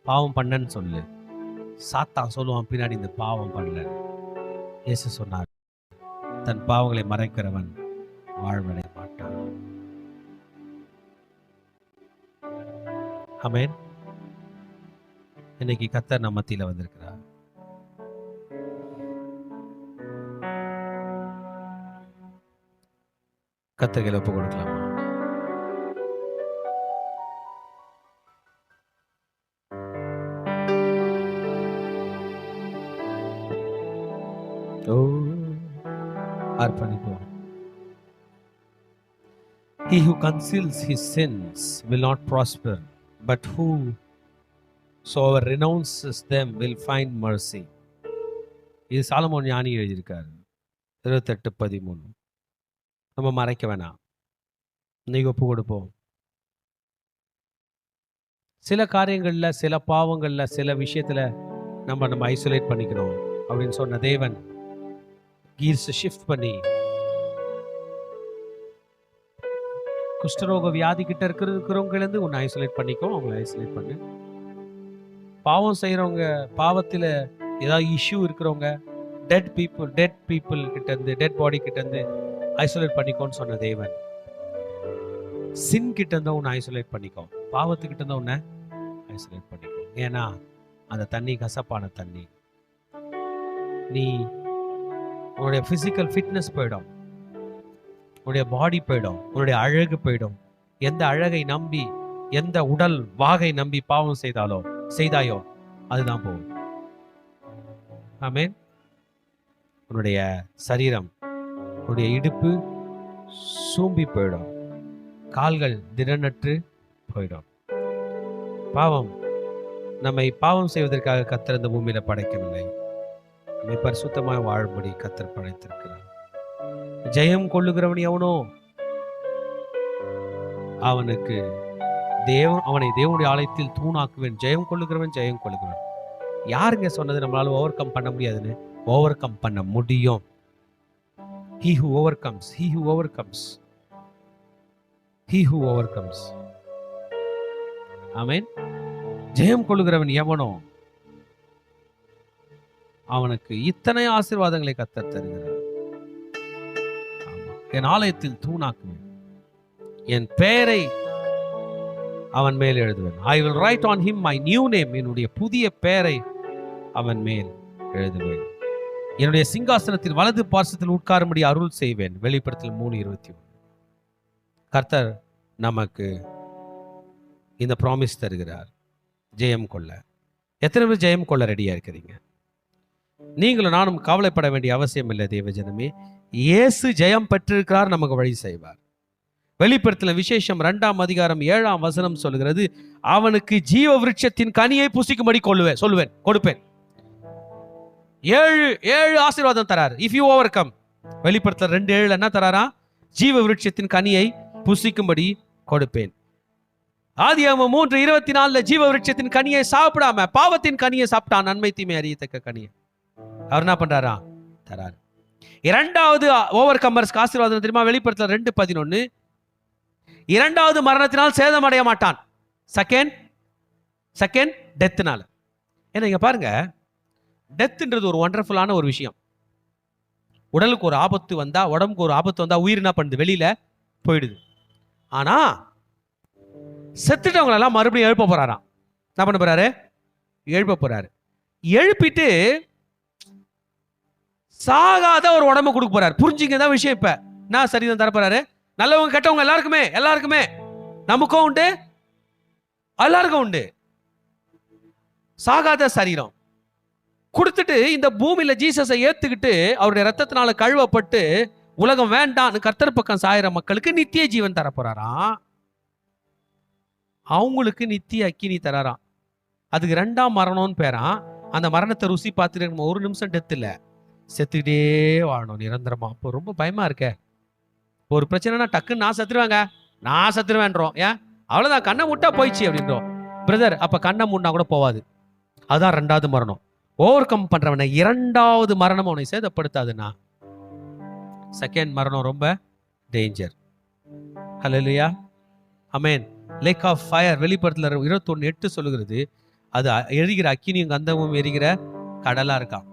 பாவம் பண்ணன்னு சொல்லு. சாத்தான் சொல்லுவான் பின்னாடி, இந்த பாவம் பண்ணல. இயேசு சொன்னார், தன் பாவங்களை மறைக்கிறவன் வாழ்வடைய மாட்டான். ஆமென். இன்னைக்கு கர்த்தர் நம்ம மத்தியில வந்திருக்கிறார். கர்த்தருக்கு ஒப்பு கொடுக்கலாமா? அர்ப்பணிப்போம். He who conceals his sins will not prosper, but whosoever renounces them will find mercy. இது சாலமோன் ஞானி எழுதியிருக்காரு, 28:13. நம்ம மறைக்க வேணாம், இன்னைக்கு ஒப்பு கொடுப்போம். சில காரியங்கள்ல, சில பாவங்கள்ல, சில விஷயத்துல நம்ம ஐசோலேட் பண்ணிக்கணும் அப்படின்னு சொன்ன தேவன் கீர்ஸ் ஷிஃப்ட் பண்ணி, குஷ்டரோக வியாதி கிட்ட இருக்கிறவங்க உன்னை ஐசோலேட் பண்ணிக்கோ, அவங்களை ஐசோலேட் பண்ணு. பாவம் செய்யறவங்க, பாவத்தில் ஏதாவது இஷ்யூ இருக்கிறவங்க, டெட் பீப்புள் கிட்ட இருந்து, டெட் பாடி கிட்ட இருந்து ஐசோலேட் பண்ணிக்கோன்னு சொன்ன தேவன் சின் கிட்ட இருந்தா உன்னை ஐசோலேட் பண்ணிக்கோ, பாவத்துக்கிட்ட இருந்தா உன்னை ஐசோலேட் பண்ணிக்கோ. ஏன்னா அந்த தண்ணி கசப்பான தண்ணி. நீ உன்னுடைய பிசிக்கல் ஃபிட்னஸ் போயிடும், உன்னுடைய பாடி போயிடும், உன்னுடைய அழகு போயிடும். எந்த அழகை நம்பி, எந்த உடல் வாகை நம்பி பாவம் செய்தாயோ அதுதான் போகும். ஆமென். உன்னுடைய சரீரம், உன்னுடைய இடுப்பு சூம்பி போயிடும், கால்கள் திடனற்று போயிடும். நம்மை பாவம் செய்வதற்காக கர்த்தர் இந்த பூமியில படைக்கவில்லை, நம்மை பரிசுத்தமாய் வாழும்படி கர்த்தர் படைத்திருக்கிறார். ஜெயம் கொள்ளுகிறவன் எவனோ அவனை தேவனுடைய ஆலயத்தில் தூணாக்குவேன். ஜெயம் கொள்ளுகிறவன் ஜெயம் கொள்ளுகிறவன். யாருங்க சொன்னது நம்மளால ஓவர் கம் பண்ண முடியாதுன்னு? ஓவர் கம் பண்ண முடியும். He who overcomes, he who overcomes, he who overcomes. ஆமென். ஜெயம் கொள்ளுகிறவன் எவனோ அவனுக்கு இத்தனை ஆசீர்வாதங்களை கர்த்தர் தருகிறார். என் ஆலயத்தில் தூணாக்குவேன், என் பெயரை அவன் மேல் எழுதுவேன். I will write on him my new name. என்னுடைய புதிய பெயரை அவன் மேல் எழுதுவேன். என்னுடைய சிங்காசனத்தில் வலது பார்சத்தில் உட்காரும்படி அருள் செய்வேன். வெளிப்படுத்தல் 3:21. கர்த்தர் நமக்கு இந்த ப்ராமிஸ் தருகிறார், ஜெயம் கொள்ள. எத்தனை பேர் ஜெயம் கொள்ள ரெடியா இருக்கிறீங்க? நீங்களும் நானும் கவலைப்பட வேண்டிய அவசியம் இல்லை தேவஜனமே. இயேசு ஜெயம் பெற்றிருக்கிறார், நமக்கு வழி செய்வார். வெளிப்படுத்தல விசேஷம் 2ஆம் அதிகாரம் 7ஆம் வசனம் சொல்லுகிறது, அவனுக்கு ஜீவ விருட்சத்தின் கனியை புசிக்கும்படி சொல்லுவேன், கொடுப்பேன். 7 ஆசீர்வாதம் தராரு. If you overcome. வெளிப்படுத்தல 2:7 என்ன தராரா? ஜீவ விருட்சத்தின் கனியை புசிக்கும்படி கொடுப்பேன். ஆதியாகமம் 3:24 ஜீவ விருட்சத்தின் கனியை சாப்பிடாம பாவத்தின் கனியை சாப்பிட்டான், நன்மை தீமை அறியத்தக்க கனியை அவர் என்ன பண்றாரா? தராரு. 2வது ஓவர் கம்மர்ஸ்க்கு ஆசீர்வாதம் தெரியுமா? வெளிப்படுத்தல 2:11 2வது மரணத்தினால் சேதம் அடைய மாட்டான். செகண்ட் டெத்னால. ஏன்னா இங்க பாருங்க, டெத்ன்றது ஒரு ஒண்டர்ஃபுல்லான ஒரு விஷயம். உடலுக்கு ஒரு ஆபத்து வந்தா, உடம்புக்கு ஒரு ஆபத்து வந்தா உயிர் என்ன பண்ணுது? வெளியில போயிடுது. ஆனா செத்துட்டவங்களெல்லாம் மறுபடியும் எழுப்ப போறாராம். என்ன பண்ண போறாரு? எழுப்ப போறாரு. எழுப்பிட்டு சாகாத ஒரு உடம்பு கொடுக்க போறாரு. புரிஞ்சுங்க தான் விஷயம். இப்ப நான் சரிதான் தர போறாரு. நல்லவங்க கெட்டவங்க எல்லாருக்குமே நமக்கும் உண்டு, எல்லாருக்கும் உண்டு. சாகாத சரீரம் கொடுத்துட்டு இந்த பூமியில ஜீசஸை ஏத்துக்கிட்டு அவருடைய ரத்தத்தினால கழுவப்பட்டு உலகம் வேண்டான்னு கர்த்தர் பக்கம் சாயிற மக்களுக்கு நித்திய ஜீவன் தர போறாராம். அவங்களுக்கு நித்திய அக்கினி தராராம். அதுக்கு 2ஆம் மரணம்னு பேரான். அந்த மரணத்தை ருசி பார்த்துட்டு ஒரு நிமிஷம் டெத் இல்லை, செத்துக்கிட்டே வாழணும் நிரந்தரமா. இப்போ ரொம்ப பயமா இருக்க. ஒரு பிரச்சனைனா டக்குன்னு நான் செத்துருவேன்றோம். ஏன்? அவ்வளவுதான், கண்ணை முட்டா போயிடுச்சு அப்படின்றோம். பிரதர், அப்ப கண்ணை முன்னா கூட போவாது. அதுதான் 2வது மரணம். ஓவர் கம் பண்றவனை 2வது மரணம் அவனை சேதப்படுத்தாதுன்னா, செகண்ட் மரணம் ரொம்ப danger. Hallelujah, amen. Lake of fire வெளிப்படுத்தல 21:8 சொல்லுகிறது, அது எரிகிற அக்கினியும் கந்தமும் எரிகிற கடலா இருக்கான்.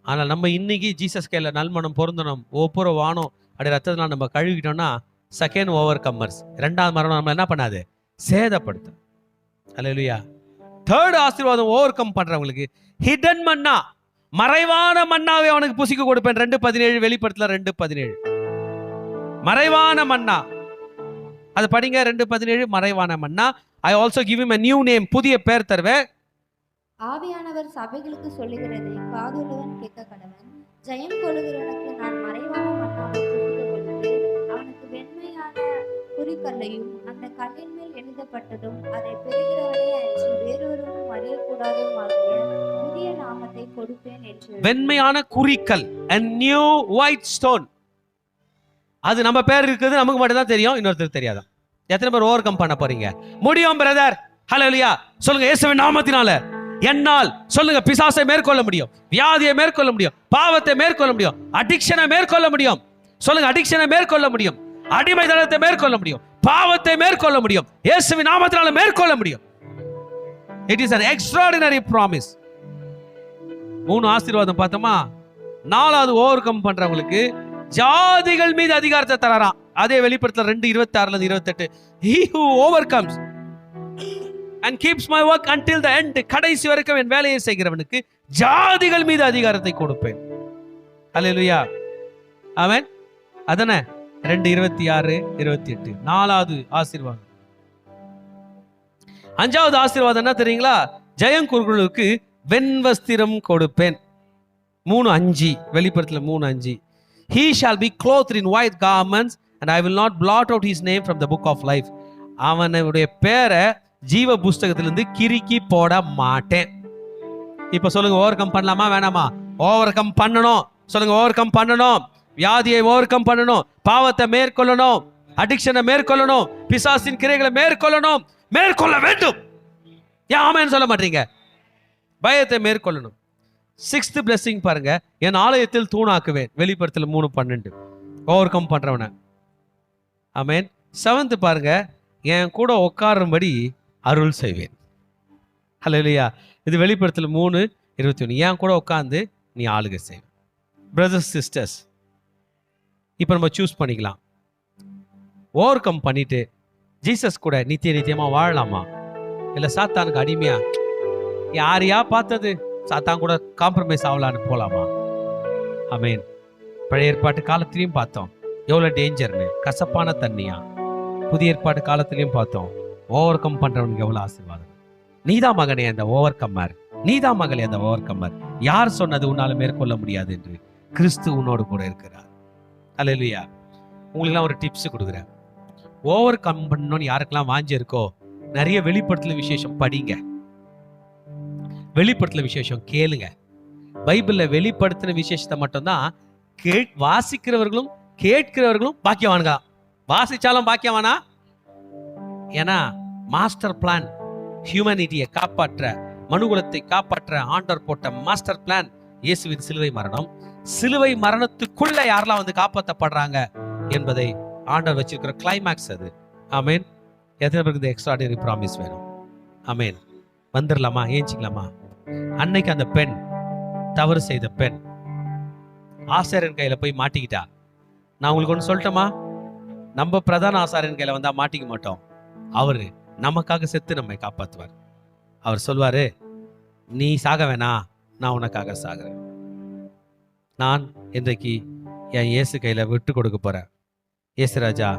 ஆனால் நம்ம இன்னைக்கு ஜீசஸ் கையில நல்மனம் பொருந்தணும், ஒப்புற வானம் அப்படி ரத்தத்தினால் நம்ம கழுவிட்டோம்னா செகண்ட் ஓவர் கம்மர்ஸ். 2வது மரணம் நம்ம என்ன பண்ணாது? சேதப்படுத்தும். ஹல்லேலூயா. 3rd ஆசீர்வாதம் ஓவர் கம் பண்றவங்களுக்கு ஹிடன் மன்னா, மறைவான மன்னாவை அவனுக்கு புசிக்க கொடுப்பேன். 2:17 வெளிப்படுத்தல 2:17 மறைவான மன்னா. அது படிங்க. 2:17 மறைவான மன்னா. I also give him a new name, புதிய பேர் தருவேன். ஆவியானவர் சபைகளுக்கு சொல்லுகிறது, காதுள்ளவன் கேட்க கடவன். ஜெயம் கொள்ளுகிறவனுக்கு நான் மறைவான மன்னாவை புசிக்க கொடுத்து, அவனுக்கு வெண்மையான குறிக்கல்லையும் அந்த கல்லின் மேல் எழுதப்பட்டதும் அதை பெறுகிறவனே அன்றி வேறொருவரும் அறியக்கூடாதும் ஆகிய புதிய நாமத்தை கொடுப்பேன் என்று. வெண்மையான குறிக்கல், a new white stone. அது நம்ம பேர் இருக்குது, நமக்கு மட்டும் தான் தெரியும், இன்னொருத்தருக்கு தெரியாதான். எத்தனை பேர் ஓவர் கம் பண்ண போறீங்க? முடியும் பிரதர். ஹல்லேலூயா. சொல்லுங்க, இயேசுவின் நாமத்தினால என்னால் சொல்லுங்க பிசாசை மேற்கொள்ள முடியும், வியாதியை மேற்கொள்ள முடியும், பாவத்தை மேற்கொள்ள முடியும், அடிக்ஷனை மேற்கொள்ள முடியும். சொல்லுங்க, அடிக்ஷனை மேற்கொள்ள முடியும், அடிமைத்தனத்தை மேற்கொள்ள முடியும், பாவத்தை மேற்கொள்ள முடியும், இயேசுவின் நாமத்தினால மேற்கொள்ள முடியும். It is an extraordinary promise. 3 ஆசீர்வாதம் பார்த்தோமா? 4வது ஓவர் கம் பண்றவங்களுக்கு ஜாதிகள் மீது அதிகாரத்தை தராராம். அதே வெளிப்படுத்தல 2:26-28 He who overcomes and keeps my work until the end, கடைசி வரைக்கும் என் வேலையை செய்கிறவனுக்கு ஜாதிகள் மீது அதிகாரத்தை கொடுப்பேன். ஹல்லேலூயா, ஆமென். அதானே 2:26-28 4வது ஆசீர்வாதம். 5வது ஆசீர்வாதம் என்ன தெரியுங்களா? ஜெயங்குருகளுக்கு வெண்வஸ்திரம் கொடுப்பேன். 3:5 வெளிப்படுத்தல 3:5 He shall be clothed in white garments and I will not blot out his name from the book of life. அவனுடைய பேரை ஜீவ புஸ்தகத்திலிருந்து கிறுக்கி போட மாட்டேன். இப்ப சொல்லுங்க, ஓவர் கம் பண்ணலாமா வேணாமா? ஓவர் கம் பண்ணணும். சொல்லுங்க, ஓவர் கம் பண்ணணும். வியாதியை ஓவர் கம் பண்ணணும், பாவத்தை மேற்கொள்ளணும், அடிக்ஷனை மேற்கொள்ளணும், பிசாசின் கிரைகளை மேற்கொள்ளணும், மேற்கொள்ள வேண்டும். ஏன் ஆமென் சொல்ல மாட்டீங்க? பயத்தை மேற்கொள்ளணும். 6th blessing பாருங்க, என் ஆலயத்தில் தூணாக்குவேன். வெளிப்படுத்தல 3:12 ஓவர் கம் பண்றவன. ஆமென். 7th பாருங்க, என் கூட உட்காரும்படி அருள் செய்வேன். ஹல்லேலூயா. இது வெளிப்படுத்தல 3:21 என் கூட உட்கார்ந்து நீ ஆளுகை செய். பிரதர்ஸ் சிஸ்டர்ஸ், இப்போ நம்ம சூஸ் பண்ணிக்கலாம். ஓவர் கம் பண்ணிட்டு ஜீசஸ் கூட நித்தியமா வாழலாமா, இல்லை சாத்தானுக்கு அடிமையா யாரையா பார்த்தது சாத்தான் கூட காம்ப்ரமைஸ் ஆகலான்னு போலாமா? ஆமென். பழைய ஏற்பாட்டு காலத்திலையும் பார்த்தோம் எவ்வளவு டேஞ்சர்னு, கசப்பான தண்ணியா. புதிய ஏற்பாட்டு காலத்திலையும் பார்த்தோம் ஓவர் கம் பண்றவனுக்கு எவ்வளவு ஆசீர்வாதம். நீதான் மகனே அந்த ஓவர் கம்மர், நீதான் மகளே அந்த ஓவர் கம்மர். யார் சொன்னது உன்னால மேற்கொள்ள முடியாது என்று? கிறிஸ்து உன்னோடு கூட இருக்கிறார். அல்லேலூயா. உங்களுக்குலாம் ஒரு டிப்ஸ் கொடுக்குறேன். ஓவர் கம் பண்ணணும்னு யாருக்கெல்லாம் வாஞ்சி இருக்கோ, நிறைய வெளிப்படுத்தல விசேஷம் படிங்க, வெளிப்படுத்தல விசேஷம் கேளுங்க. பைபிள்ல வெளிப்படுத்தின விசேஷத்தை மட்டும்தான் வாசிக்கிறவர்களும் கேட்கிறவர்களும் பாக்கியவான்களா. வாசிச்சாலும் பாக்கியவானா? ஏன்னா மாஸ்டர் பிளான் ஹியூமனிட்டியை காப்பாற்ற, மனுகுலத்தை காப்பாற்ற ஆண்டவர் போட்ட மாஸ்டர் பிளான் இயேசுவின் சிலுவை மரணம். சிலுவை மரணத்துக்குள்ள யாரெல்லாம் வந்து காப்பாற்றப்படுறாங்க என்பதை ஆண்டவர் வச்சிருக்கிற கிளைமேக்ஸ் அது. ஆமேன். எத்தனை பேருக்கு இந்த எக்ஸ்ட்ராடினரி ப்ராமிஸ் வேணும்? ஆமேன். வந்துடலாமா? ஏஞ்சிக்கலாமா? அன்னைக்கு அந்த பெண், தவறு செய்த பெண் ஆசாரியன் கையில போய் மாட்டிக்கிட்டா. நான் உங்களுக்கு ஒன்று சொல்லட்டுமா? நம்ம பிரதான ஆசாரியன் கையில வந்தா மாட்டிக்க மாட்டோம். அவரு நமக்காக செத்து நம்மை காப்பாற்றுவார். அவர் சொல்வாரு, நீ சாக வேணா, நான் உனக்காக சாகிறேன். நான் இன்றைக்கு என் இயேசு கையில விட்டு கொடுக்க போறேன். இயேசு ராஜா,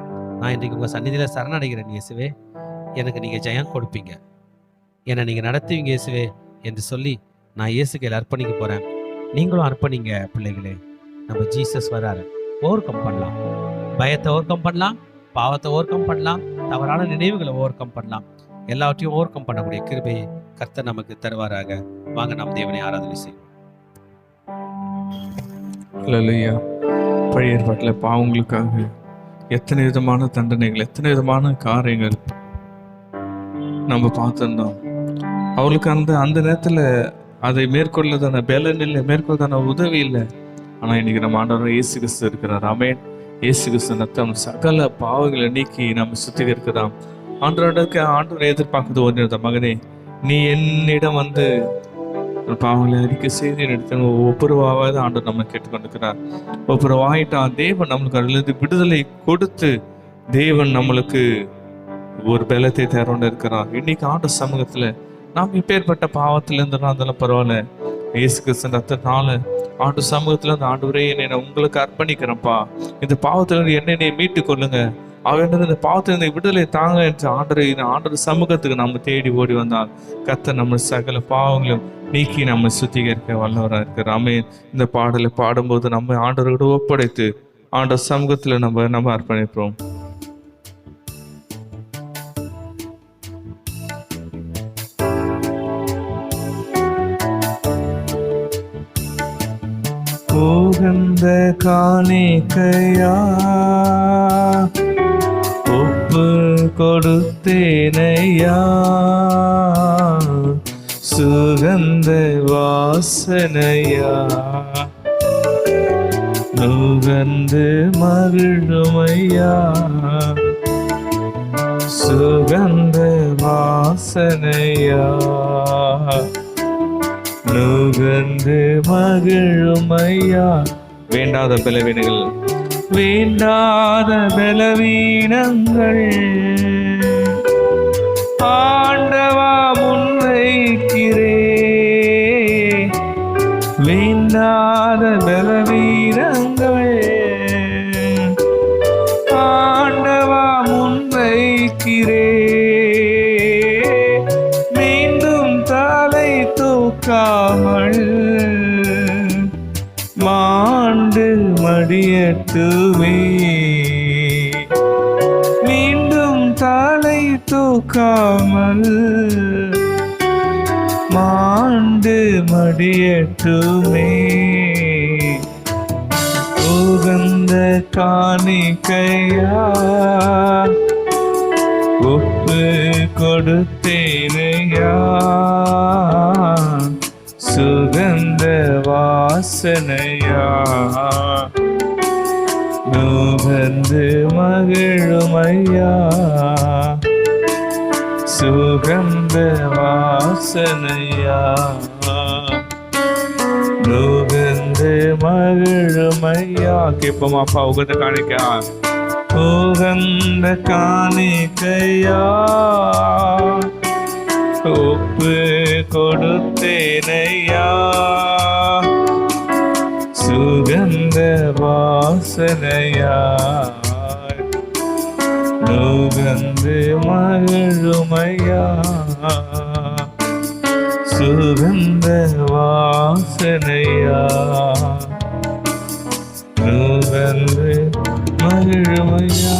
நான் இன்றைக்கு உங்க சந்நிதியில சரணடைகிறேன் இயேசுவே, எனக்கு நீங்க ஜெயம் கொடுப்பீங்க, என்னை நீங்க நடத்துவீங்க இயேசுவே என்று சொல்லி நான் இயேசு கையில அர்ப்பணிக்க போறேன். நீங்களும் அர்ப்பணிங்க பிள்ளைகளே. நம்ம ஜீசஸ் வராரு. ஓவர் கம் பண்ணலாம், பயத்தை ஓவர் கம் பண்ணலாம், பாவத்தை ஓவர் கம் பண்ணலாம், தவறான நினைவுகளை ஓவர் கம் பண்ணலாம். எல்லாவற்றையும் ஓவர் கம் பண்ணக்கூடிய கிருபையை கர்த்தர் நமக்கு தருவாராக. வாங்க நாம் தேவனை ஆராதனை செய்வோம். அல்லேலூயா. பழைய ஏற்பாட்டில் பாவங்களுக்காக எத்தனை விதமான தண்டனைகள், எத்தனை விதமான காரியங்கள் நம்ம பார்த்துருந்தோம். அவளுக்கு அந்த நேரத்தில் அதை மேற்கொள்ளதான பலன் இல்லை, மேற்கொள்ளதான உதவி இல்லை. ஆனால் இன்னைக்கு நம்ம ஆண்டவர் இயேசு கிறிஸ்து இருக்கிறார். ஆமென். இயேசு கிறிஸ்து ரத்தம் சகல பாவங்களை நீக்கி நம்ம சுத்திகரிக்கிறோம். ஆண்டவரை எதிர்பார்க்குறது ஒன்று, மகனே நீ என்னிடம் வந்து பாவங்களை அறிக்கை செய்து எடுத்து ஒப்புரவாவது ஆண்டவர் நம்ம கேட்டுக்கொண்டிருக்கிறார். ஒப்புரவாயிட்டா தேவன் நம்மளுக்கு அதிலிருந்து விடுதலை கொடுத்து தேவன் நம்மளுக்கு ஒரு பலத்தை தரோன்னு இருக்கிறார். இன்னைக்கு ஆண்டு சமூகத்துல நாம் இப்பேற்பட்ட பாவத்துல இருந்தோம்னா அதெல்லாம் பரவாயில்ல. இயேசு கிறிஸ்து ரத்தத்தினால ஆண்டு சமூகத்துல அந்த ஆண்டவரே என்னை உங்களுக்கு அர்ப்பணிக்கிறேன்ப்பா, இந்த பாவத்துல இருந்து என்னை மீட்டு கொள்ளுங்க, அவன் இந்த பாவத்திலிருந்து விடுதலை தாங்க என்று ஆண்டவர் சமூகத்துக்கு நம்ம தேடி ஓடி வந்தால் கர்த்தர் நம்ம சகல பாவங்களும் நீக்கி நம்ம சுத்திகரிக்க வல்லவராக இருக்கிற. ஆமென். இந்த பாடலை பாடும்போது நம்ம ஆண்டவரோடு ஒப்படைத்து ஆண்டவர் சமூகத்துல நம்ம அர்ப்பணிப்போம். உகந்த காணிக்கையா ஒப்பு கொடுத்தேனையா, சுகந்த வாசனையா நுகர்ந்து மகிழுமையா, சுகந்த வாசனையா நுகர்ந்து மகிழுமையா. வேண்டாத பலவீனங்கள், வேண்டாத பலவீனங்கள் ஆண்டவா முன்வைக்கிறே, வேண்டாத பலவீனங்கள் ஆண்டவா முன்வைக்கிறே, மீண்டும் தலை தூக்காமல் மாண்டு மடியட்டுமே, மீண்டும் தலை தூக்காமல் மாண்டு மடியட்டுமே. உகந்த காணிக்கையா ஒப்பு கொடுத்தேனையா, சுகந்த வாசனையா நுகர்ந்து மகிழுமையா, சுகந்த வாசனையா நுகர்ந்து மகிழுமையா. கேட்போம் அப்பா, உகந்த காணிக்கா, உகந்த காணிக்கையா ஒப்பு கொடுத்தேனையா, சுகந்த வாசனையாய் நுகர்ந்து மகிழுமையா. சுகந்த வாசனையா நுகர்ந்து மகிழுமையா.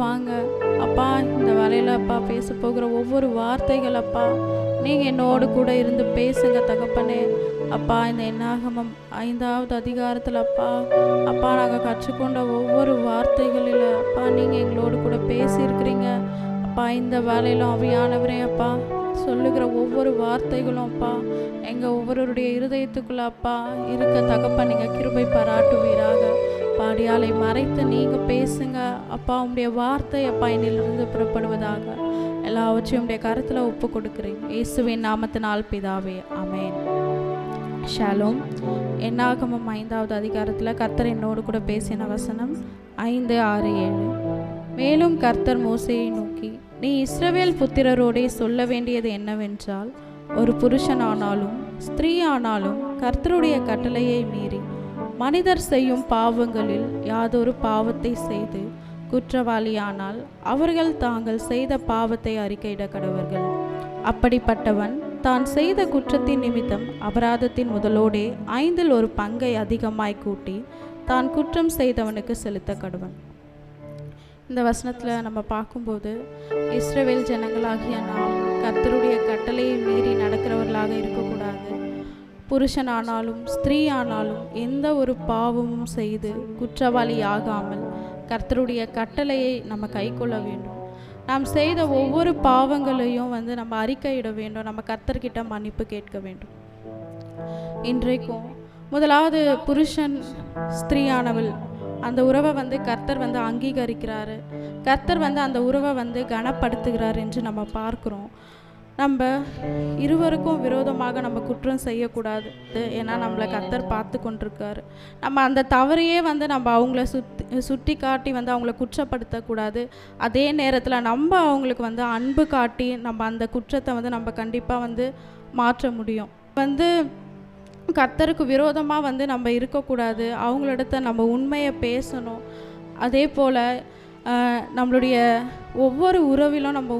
வாங்க அப்பா, இந்த வேலையில் அப்பா பேச போகிற ஒவ்வொரு வார்த்தைகள் அப்பா நீங்கள் என்னோடு கூட இருந்து பேசுங்க தகப்பனே. அப்பா, இந்த என்னாகமம் 5வது அதிகாரத்தில் அப்பா நாங்கள் கற்றுக்கொண்ட ஒவ்வொரு வார்த்தைகளில் அப்பா நீங்கள் எங்களோடு கூட பேசியிருக்கிறீங்க அப்பா. இந்த வேலையிலும் ஆவியானவரே அப்பா சொல்லுகிற ஒவ்வொரு வார்த்தைகளும் அப்பா எங்கள் ஒவ்வொருடைய இருதயத்துக்குள்ள அப்பா இருக்க தகப்பா நீங்கள் கிருபை பாராட்டுவீராக. பாடியாலை மறைத்து நீங்கள் பேசுங்க அப்பா. உங்களுடைய வார்த்தை அப்பா என்னிலிருந்து புறப்படுவதாக. எல்லாவற்றையும் உடைய கருத்தில் ஒப்பு கொடுக்குறேன் இயேசுவின் நாமத்தினால் பிதாவே, ஆமென். ஷாலோம். என்னாகமம் 5வது அதிகாரத்தில் கர்த்தர் என்னோடு கூட பேசின வசனம் 5, 6, 7. மேலும் கர்த்தர் மோசேயை நோக்கி, நீ இஸ்ரவேல் புத்திரரோடே சொல்ல வேண்டியது என்னவென்றால், ஒரு புருஷனானாலும் ஸ்திரீ ஆனாலும் கர்த்தருடைய கட்டளையை மீறி மனிதர் செய்யும் பாவங்களில் யாதொரு பாவத்தை செய்து குற்றவாளியானால் அவர்கள் தாங்கள் செய்த பாவத்தை அறிக்கையிட கடவர்கள். அப்படிப்பட்டவன் தான் செய்த குற்றத்தின் நிமித்தம் அபராதத்தின் முதலோடே 5இல் ஒரு பங்கை அதிகமாய் கூட்டி தான் குற்றம் செய்தவனுக்கு செலுத்த கடவன். இந்த வசனத்தில் நம்ம பார்க்கும்போது இஸ்ரவேல் ஜனங்களாகிய நாம் கர்த்தருடைய கட்டளையை மீறி நடக்கிறவர்களாக இருக்கக்கூடாது. புருஷனானாலும் ஸ்திரீ ஆனாலும் எந்த ஒரு பாவமும் செய்து குற்றவாளி ஆகாமல் கர்த்தருடைய கட்டளையை நம்ம கை கொள்ள வேண்டும். நாம் செய்த ஒவ்வொரு பாவங்களையும் நம்ம அறிக்கையிட வேண்டும். நம்ம கர்த்தர்கிட்ட மன்னிப்பு கேட்க வேண்டும். இன்றைக்கும் முதலாவது புருஷன் ஸ்திரீயானவள் அந்த உறவை கர்த்தர் அங்கீகரிக்கிறாரு. கர்த்தர் அந்த உறவை கனப்படுத்துகிறார் என்று நம்ம பார்க்குறோம். நம்ம இருவருக்கும் விரோதமாக நம்ம குற்றம் செய்யக்கூடாது. ஏன்னா நம்மளை கர்த்தர் பார்த்து கொண்டிருக்காரு. நம்ம அந்த தவறையே நம்ம அவங்கள சுட்டி காட்டி அவங்கள குற்றப்படுத்தக்கூடாது. அதே நேரத்தில் நம்ம அவங்களுக்கு அன்பு காட்டி நம்ம அந்த குற்றத்தை நம்ம கண்டிப்பாக மாற்ற முடியும். கர்த்தருக்கு விரோதமாக நம்ம இருக்கக்கூடாது. அவங்களிடத்த நம்ம உண்மையை பேசணும். அதே போல் நம்மளுடைய ஒவ்வொரு உறவிலும் நம்ம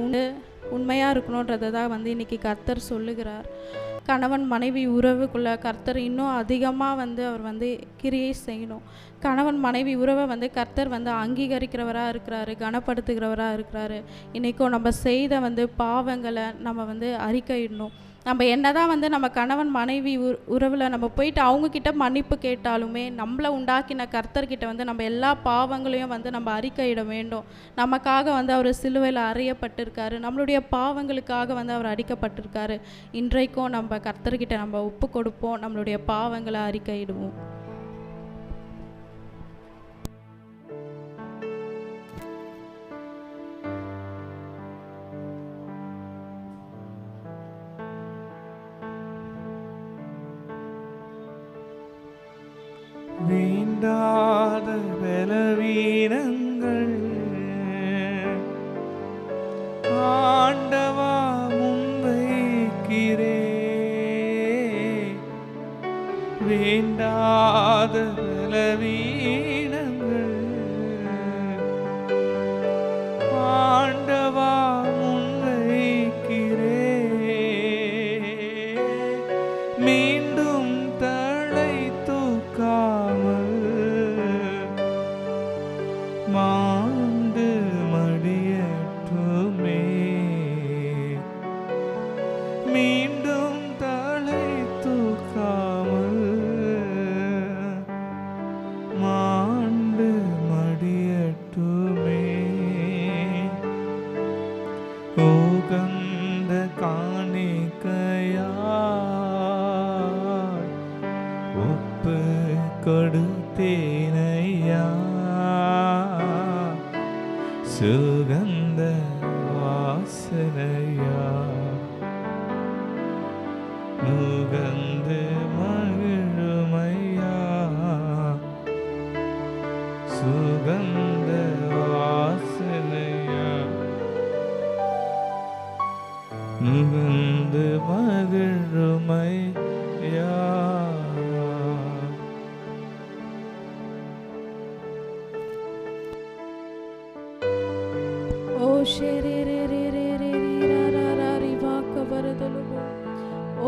உண்மையாக இருக்கணுன்றதை தான் இன்றைக்கி கர்த்தர் சொல்லுகிறார். கணவன் மனைவி உறவுக்குள்ளே கர்த்தர் இன்னும் அதிகமாக அவர் கிரியை செய்யணும். கணவன் மனைவி உறவை கர்த்தர் அங்கீகரிக்கிறவராக இருக்கிறாரு, கனப்படுத்துகிறவராக இருக்கிறாரு. இன்றைக்கும் நம்ம செய்த பாவங்களை நம்ம அறிக்கையிடணும். நம்ம என்னதான் நம்ம கணவன் மனைவி உறவில் நம்ம போயிட்டு அவங்கக்கிட்ட மன்னிப்பு கேட்டாலுமே நம்மளை உண்டாக்கின கர்த்தர்கிட்ட நம்ம எல்லா பாவங்களையும் நம்ம அறிக்கையிட வேண்டும். நமக்காக அவர் சிலுவையில் அறையப்பட்டிருக்காரு. நம்மளுடைய பாவங்களுக்காக அவர் அடிக்கப்பட்டிருக்காரு. இன்றைக்கும் நம்ம கர்த்தர்கிட்ட நம்ம ஒப்பு கொடுப்போம். நம்மளுடைய பாவங்களை அறிக்கையிடுவோம். வேண்டாத பலவீனங்கள் ஆண்டவா முன்வைக்கிறே. வேண்டாத பலவீனங்கள் ஆண்டவா முன்வைக்கிறே. மீண்டும் தலை தூக்காமல் மாண்டு மடியற்றுமே. மீண்டும் தலை தூக்காமல் மாண்டு மடியற்றுமே. உகந்த காணிக்கையாய் ஒப்பு கொடுத்தேனையா. சுகந்த வாசனையா நுகர்ந்து மகிழுமையா சுகந்த வாசனையா நுகர்ந்து மகிழுமையா. ஓ ஷேரே ரே ரே ரே ரே ரீ ரா ரா ரா ரி வாக்க வரதலுபோ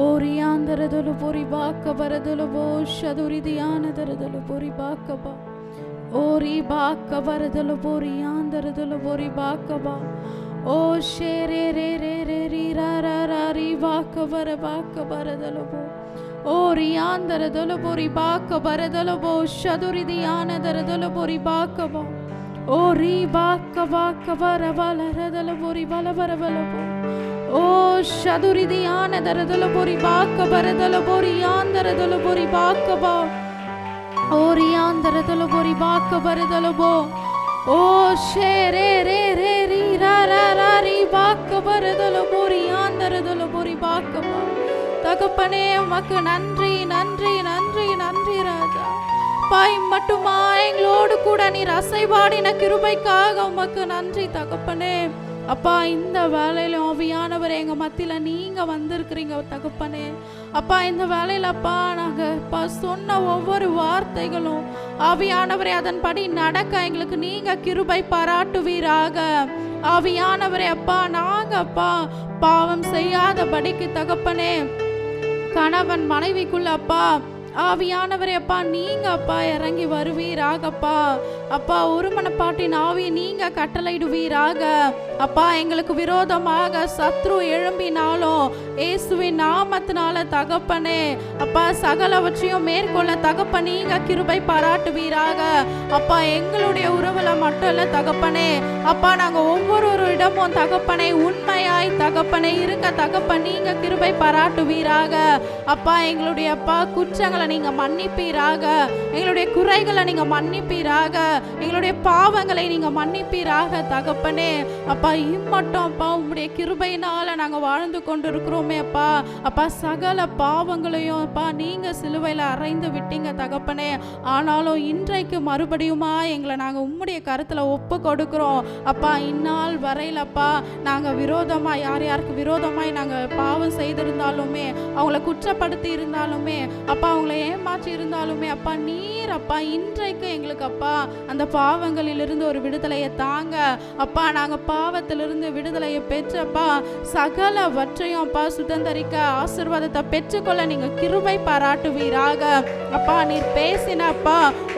ஓ ரியாந்தரதலு பொரி வாக்க வரதலுபோ ஷதுரி தியானதரதலு பொரி வாக்க பா ஓ ரி வாக்க வரதலு பொரி ஆந்தரதலு பொரி வாக்க பா ஓ ஷேரே ரே ரே ரே ரீ ரா ரா ரா ரி வாக்க வரதலுபோ ஓ ரியாந்தரதலு பொரி வாக்க வரதலுபோ ஷதுரி தியானதரதலு பொரி வாக்க பா ஓ ரீ வாக்க வாக்க வரவலரதல பொரி வலவரவலபோ ஓ ஷதுரி தியானதரதல பொரி வாக்க வரதல பொரி ஆந்தரதல பொரி வாக்க பா ஓ ரியாந்தரதல பொரி வாக்க வரதலபோ ஓ ஷேரே ரே ரே ரீ ரா ரா ரா ரி வாக்க வரதல பொரி ஆந்தரதல பொரி வாக்க பா. தகப்பனே உமக்கு நன்றி நன்றி நன்றி நன்றி ராஜா. பாய் மட்டுமா எங்களோடு கூட நீர் அசைவாடின கிருபைக்காக உமக்கு நன்றி தகப்பனே. அப்பா இந்த வேலையில ஆவியானவர் எங்க மத்தியில நீங்க வந்திருக்கிறீங்க தகப்பனே. அப்பா இந்த வேலையில அப்பா நாங்க அப்பா சொன்ன ஒவ்வொரு வார்த்தைகளும் ஆவியானவரே அதன்படி நடக்க எங்களுக்கு நீங்க கிருபை பாராட்டுவீராக. ஆவியானவரே அப்பா நாங்க அப்பா பாவம் செய்யாதபடிக்கு தகப்பனே கணவன் மனைவிக்குள்ள அப்பா ஆவியானவரே அப்பா நீங்க அப்பா இறங்கி வருவீராகப்பா. அப்பா ஒரு மனப்பாட்டின் ஆவி நீங்க கட்டளையிடுவீராக. அப்பா எங்களுக்கு விரோதமாக சத்ரு எழும்பினாலும் இயேசுவின் நாமத்தினால தகப்பனே அப்பா சகலவற்றையும் மேற்கொள்ள தகப்ப நீங்க கிருபை பாராட்டுவீராக. அப்பா எங்களுடைய உறவுல மட்டும் இல்ல தகப்பனே அப்பா நாங்க ஒவ்வொரு இடமும் தகப்பனை உண்மையாய் தகப்பனை இருக்க தகப்ப நீங்க கிருபை பாராட்டுவீராக. அப்பா எங்களுடைய அப்பா குற்றங்களை நீங்க மன்னிப்பீராக. எங்களுடைய குறைகளை நீங்க மன்னிப்பீராக. எங்களுடைய பாவங்களை நீங்க மன்னிப்பீராக தகப்பனே. அப்பா இம்மட்டும் அப்பா உங்களுடைய கிருபையினால நாங்க வாழ்ந்து கொண்டிருக்கிறோமே அப்பா. அப்பா சகல பாவங்களையும் அப்பா நீங்க சிலுவையில அறைந்து விட்டீங்க தகப்பனே. ஆனாலும் இன்றைக்கு மறுபடியுமா எங்களை நாங்க உம்முடைய கருத்துல ஒப்பு கொடுக்கிறோம் அப்பா. இந்நாள் வரையில அப்பா நாங்க விரோதமா யார் யாருக்கு விரோதமாய் நாங்க பாவம் செய்திருந்தாலுமே அவங்கள குற்றப்படுத்தி இருந்தாலுமே அப்பா அவங்கள ஏமாற்றி இருந்தாலுமே அப்பா நீர் அப்பா இன்றைக்கு எங்களுக்கு அப்பா அந்த பாவங்களிலிருந்து ஒரு விடுதலையை தாங்க அப்பா. நாங்க பாவத்திலிருந்து விடுதலையை பெற்றப்பா சகலவற்றையும் அப்பா சுதந்தரிக்க ஆசீர்வாதத்தை பெற்றுக்கொள்ள நீங்க கிருபை பாராட்டுவீராக. அப்பா நீர் பேசினப்பா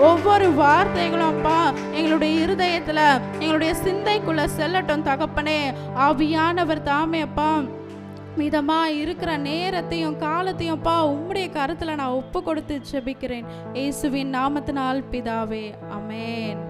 ஒவ்வொரு வார்த்தைகளும் அப்பா எங்களுடைய இருதயத்துல எங்களுடைய சிந்தைக்குள்ள செல்லட்டும் தகப்பனே. ஆவியானவர் தாமே அப்பா மிதமா இருக்கிற நேரத்தையும் காலத்தையும் அப்பா உம்முடைய கருத்துல நான் ஒப்பு கொடுத்து ஜெபிக்கிறேன் இயேசுவின் நாமத்தினால் பிதாவே, ஆமென்.